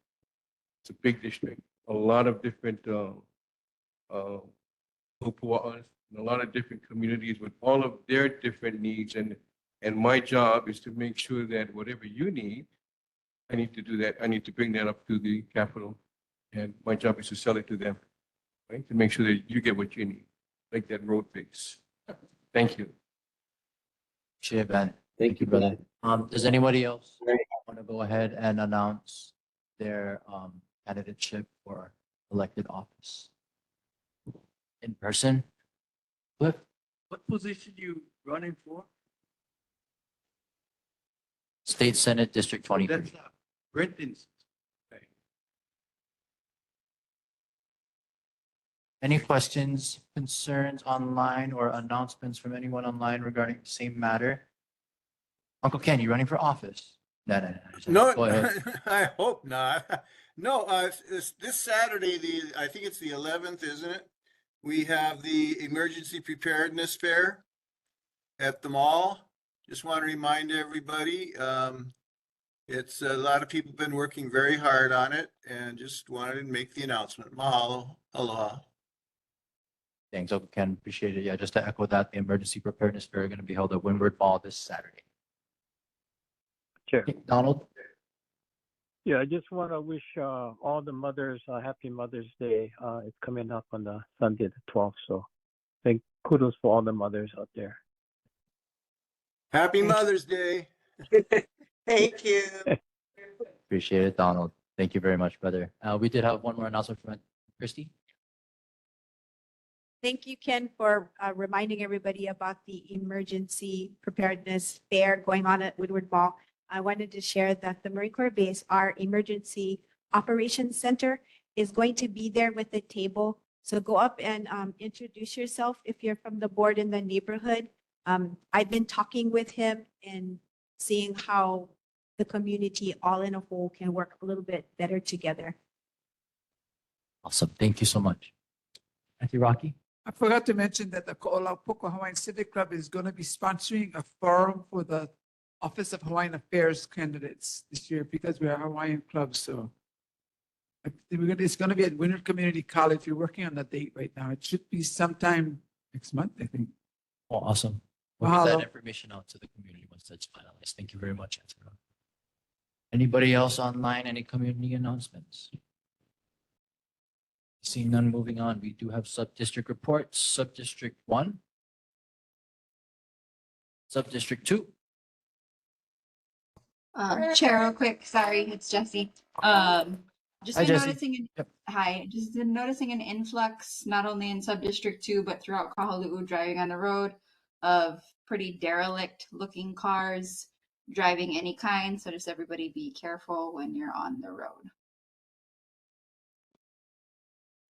It's a big district, a lot of different Upua'as, and a lot of different communities with all of their different needs. And my job is to make sure that whatever you need, I need to do that. I need to bring that up to the Capitol. And my job is to sell it to them, right? To make sure that you get what you need, like that road fix. Thank you. Appreciate it, Ben. Thank you, brother. brother. Does anybody else want to go ahead and announce their candidateship for elected office? In person? Cliff? What position you running for? State Senate District 23. That's not Brenton's. Okay. Any questions, concerns online or announcements from anyone online regarding the same matter? Uncle Ken, you running for office? No. No, Go ahead. I hope not. No, this Saturday, I think it's the 11th, isn't it? We have the emergency preparedness fair at the mall. Just want to remind everybody, it's a lot of people been working very hard on it and just wanted to make the announcement. Mahalo, aloha. Thanks, Uncle Ken. Appreciate it. Yeah, just to echo that, the emergency preparedness fair is going to be held at Windward Mall this Saturday. Chair. Donald? Yeah, I just want to wish all the mothers a happy Mother's Day. It's coming up on the Sunday the 12th. So kudos for all the mothers out there. Happy Mother's Day. Thank you. Appreciate it, Donald. Thank you very much, brother. We did have one more announcement from Christy. Thank you, Ken, for reminding everybody about the emergency preparedness fair going on at Woodward Mall. I wanted to share that the Marine Corps Base, our emergency operations center, is going to be there with a table. So go up and introduce yourself if you're from the board in the neighborhood. I've been talking with him and seeing how the community all in a whole can work a little bit better together. Awesome. Thank you so much. Thank you, Rocky. I forgot to mention that the Ko'olaupoku Hawaiian Civic Club is going to be sponsoring a forum for the Office of Hawaiian Affairs candidates this year because we are a Hawaiian club. So it's going to be at Winter Community College. We're working on the date right now. It should be sometime next month, I think. Oh, awesome. We'll get Mahalo. that information out to the community once that's finalized. Thank you very much, Angela. Anybody else online? Any community announcements? Seeing none, moving on. We do have sub-district reports. Sub-district 1. Sub-district 2. Chair, real quick, sorry, it's Jesse. Just Hi, been Jesse. noticing, hi, just been noticing an influx, not only in sub-district 2, but throughout Kahalu'u driving on the road of pretty derelict looking cars driving any kind. So just everybody be careful when you're on the road.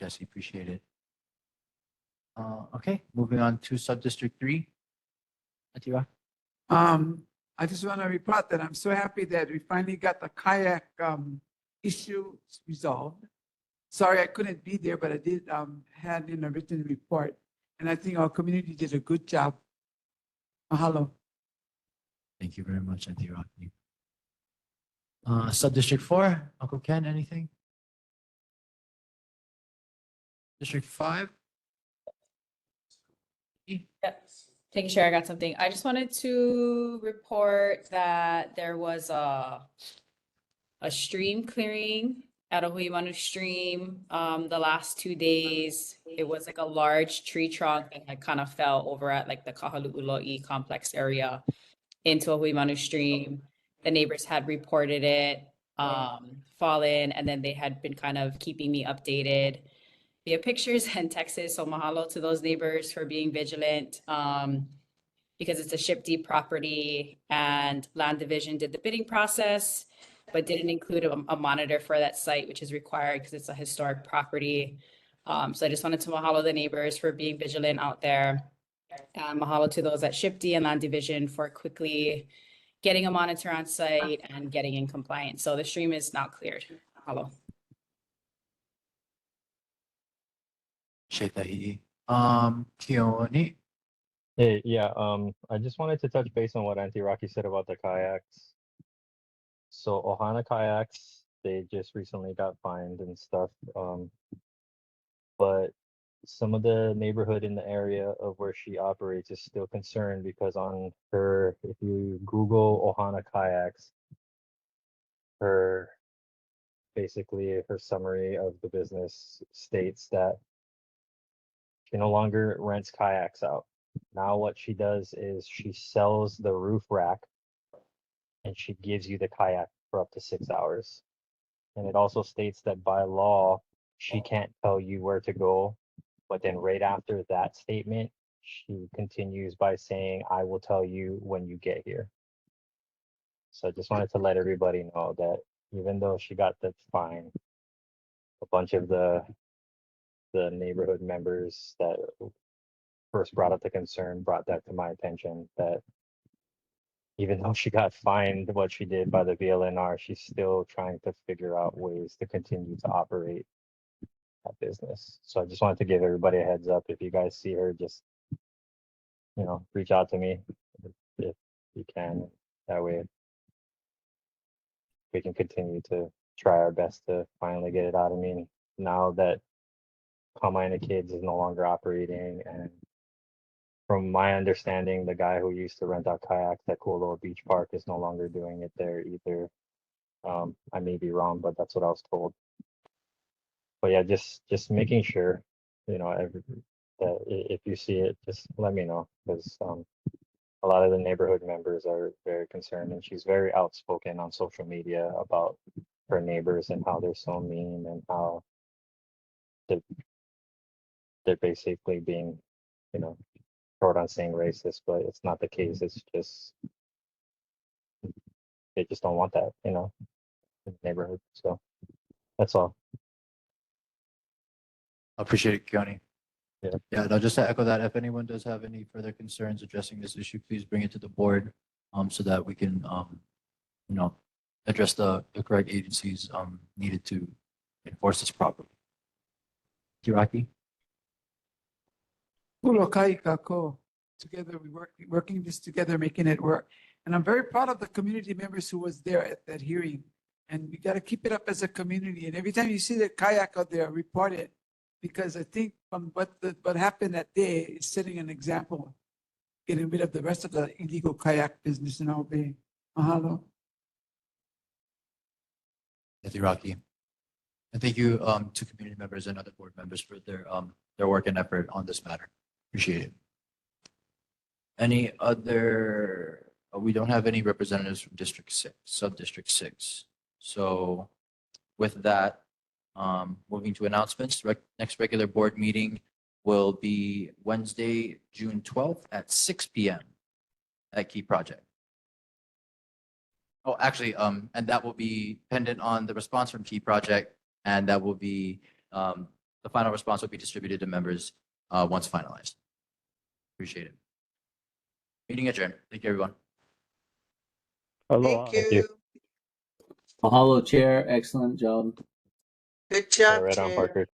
Jesse, appreciate it. Okay, moving on to sub-district 3. Atira. I just want to report that I'm so happy that we finally got the kayak issue resolved. Sorry I couldn't be there, but I did hand in a written report, and I think our community did a good job. Mahalo. Thank you very much, Auntie Rocky. Sub-district 4, Uncle Ken, anything? District 5? Yep. Thank you, Chair. I got something. I just wanted to report that there was a stream clearing at Ohuimanu Stream the last 2 days. It was like a large tree trunk that had kind of fell over at like the Kahalu'u complex area into Ohuimanu Stream. The neighbors had reported it fallen, and then they had been kind of keeping me updated via pictures and texts. So mahalo to those neighbors for being vigilant because it's a SHIP D property, and Land Division did the bidding process, but didn't include a monitor for that site, which is required because it's a historic property. So I just wanted to mahalo the neighbors for being vigilant out there. And mahalo to those at SHIP D and Land Division for quickly getting a monitor on site and getting in compliance. So the stream is now cleared. Mahalo. Appreciate that, Keone. Hey, yeah, I just wanted to touch base on what Auntie Rocky said about the kayaks. So Ohana kayaks, they just recently got fined and stuff. But some of the neighborhood in the area of where she operates is still concerned because on her, if you Google Ohana kayaks, her basically her summary of the business states that she no longer rents kayaks out. Now what she does is she sells the roof rack and she gives you the kayak for up to 6 hours. And it also states that by law, she can't tell you where to go. But then right after that statement, she continues by saying, I will tell you when you get here. So I just wanted to let everybody know that even though she got the fine, a bunch of the neighborhood members that first brought up the concern brought that to my attention that even though she got fined what she did by the VLNR, she's still trying to figure out ways to continue to operate that business. So I just wanted to give everybody a heads up. If you guys see her, just reach out to me if you can. That way we can continue to try our best to finally get it out. I mean, now that Carmina Kids is no longer operating, and from my understanding, the guy who used to rent out kayaks at Kahalu'u Beach Park is no longer doing it there either. I may be wrong, but that's what I was told. But yeah, just making sure, that if you see it, just let me know because a lot of the neighborhood members are very concerned, and she's very outspoken on social media about her neighbors and how they're so mean and how they're, they're basically being, short on saying racist, but it's not the case. It's just they just don't want that, in the neighborhood. So that's all. I appreciate it, Keone. Yeah. Yeah, no, just to echo that, if anyone does have any further concerns addressing this issue, please bring it to the board, so that we can, address the correct agencies, needed to enforce this properly. Kiraki? Kulokai kako. Together, working this together, making it work. And I'm very proud of the community members who was there at that hearing. And we got to keep it up as a community. And every time you see the kayak out there, report it. Because I think from what happened that day is setting an example, getting rid of the rest of the illegal kayak business in our bay. Mahalo. Kiraki. And thank you, to community members and other board members for their work and effort on this matter. Appreciate it. Any other, we don't have any representatives from District 6, Sub-District 6. So with that, moving to announcements, next regular board meeting will be Wednesday, June 12th at 6 p.m. at Key Project. Oh, actually, and that will be pendant on the response from Key Project, and that will be, the final response will be distributed to members once finalized. Appreciate it. Meeting adjourned. Thank you, everyone. Thank you. Mahalo, Chair. Excellent job. Good job, Right on, Chair. Parker.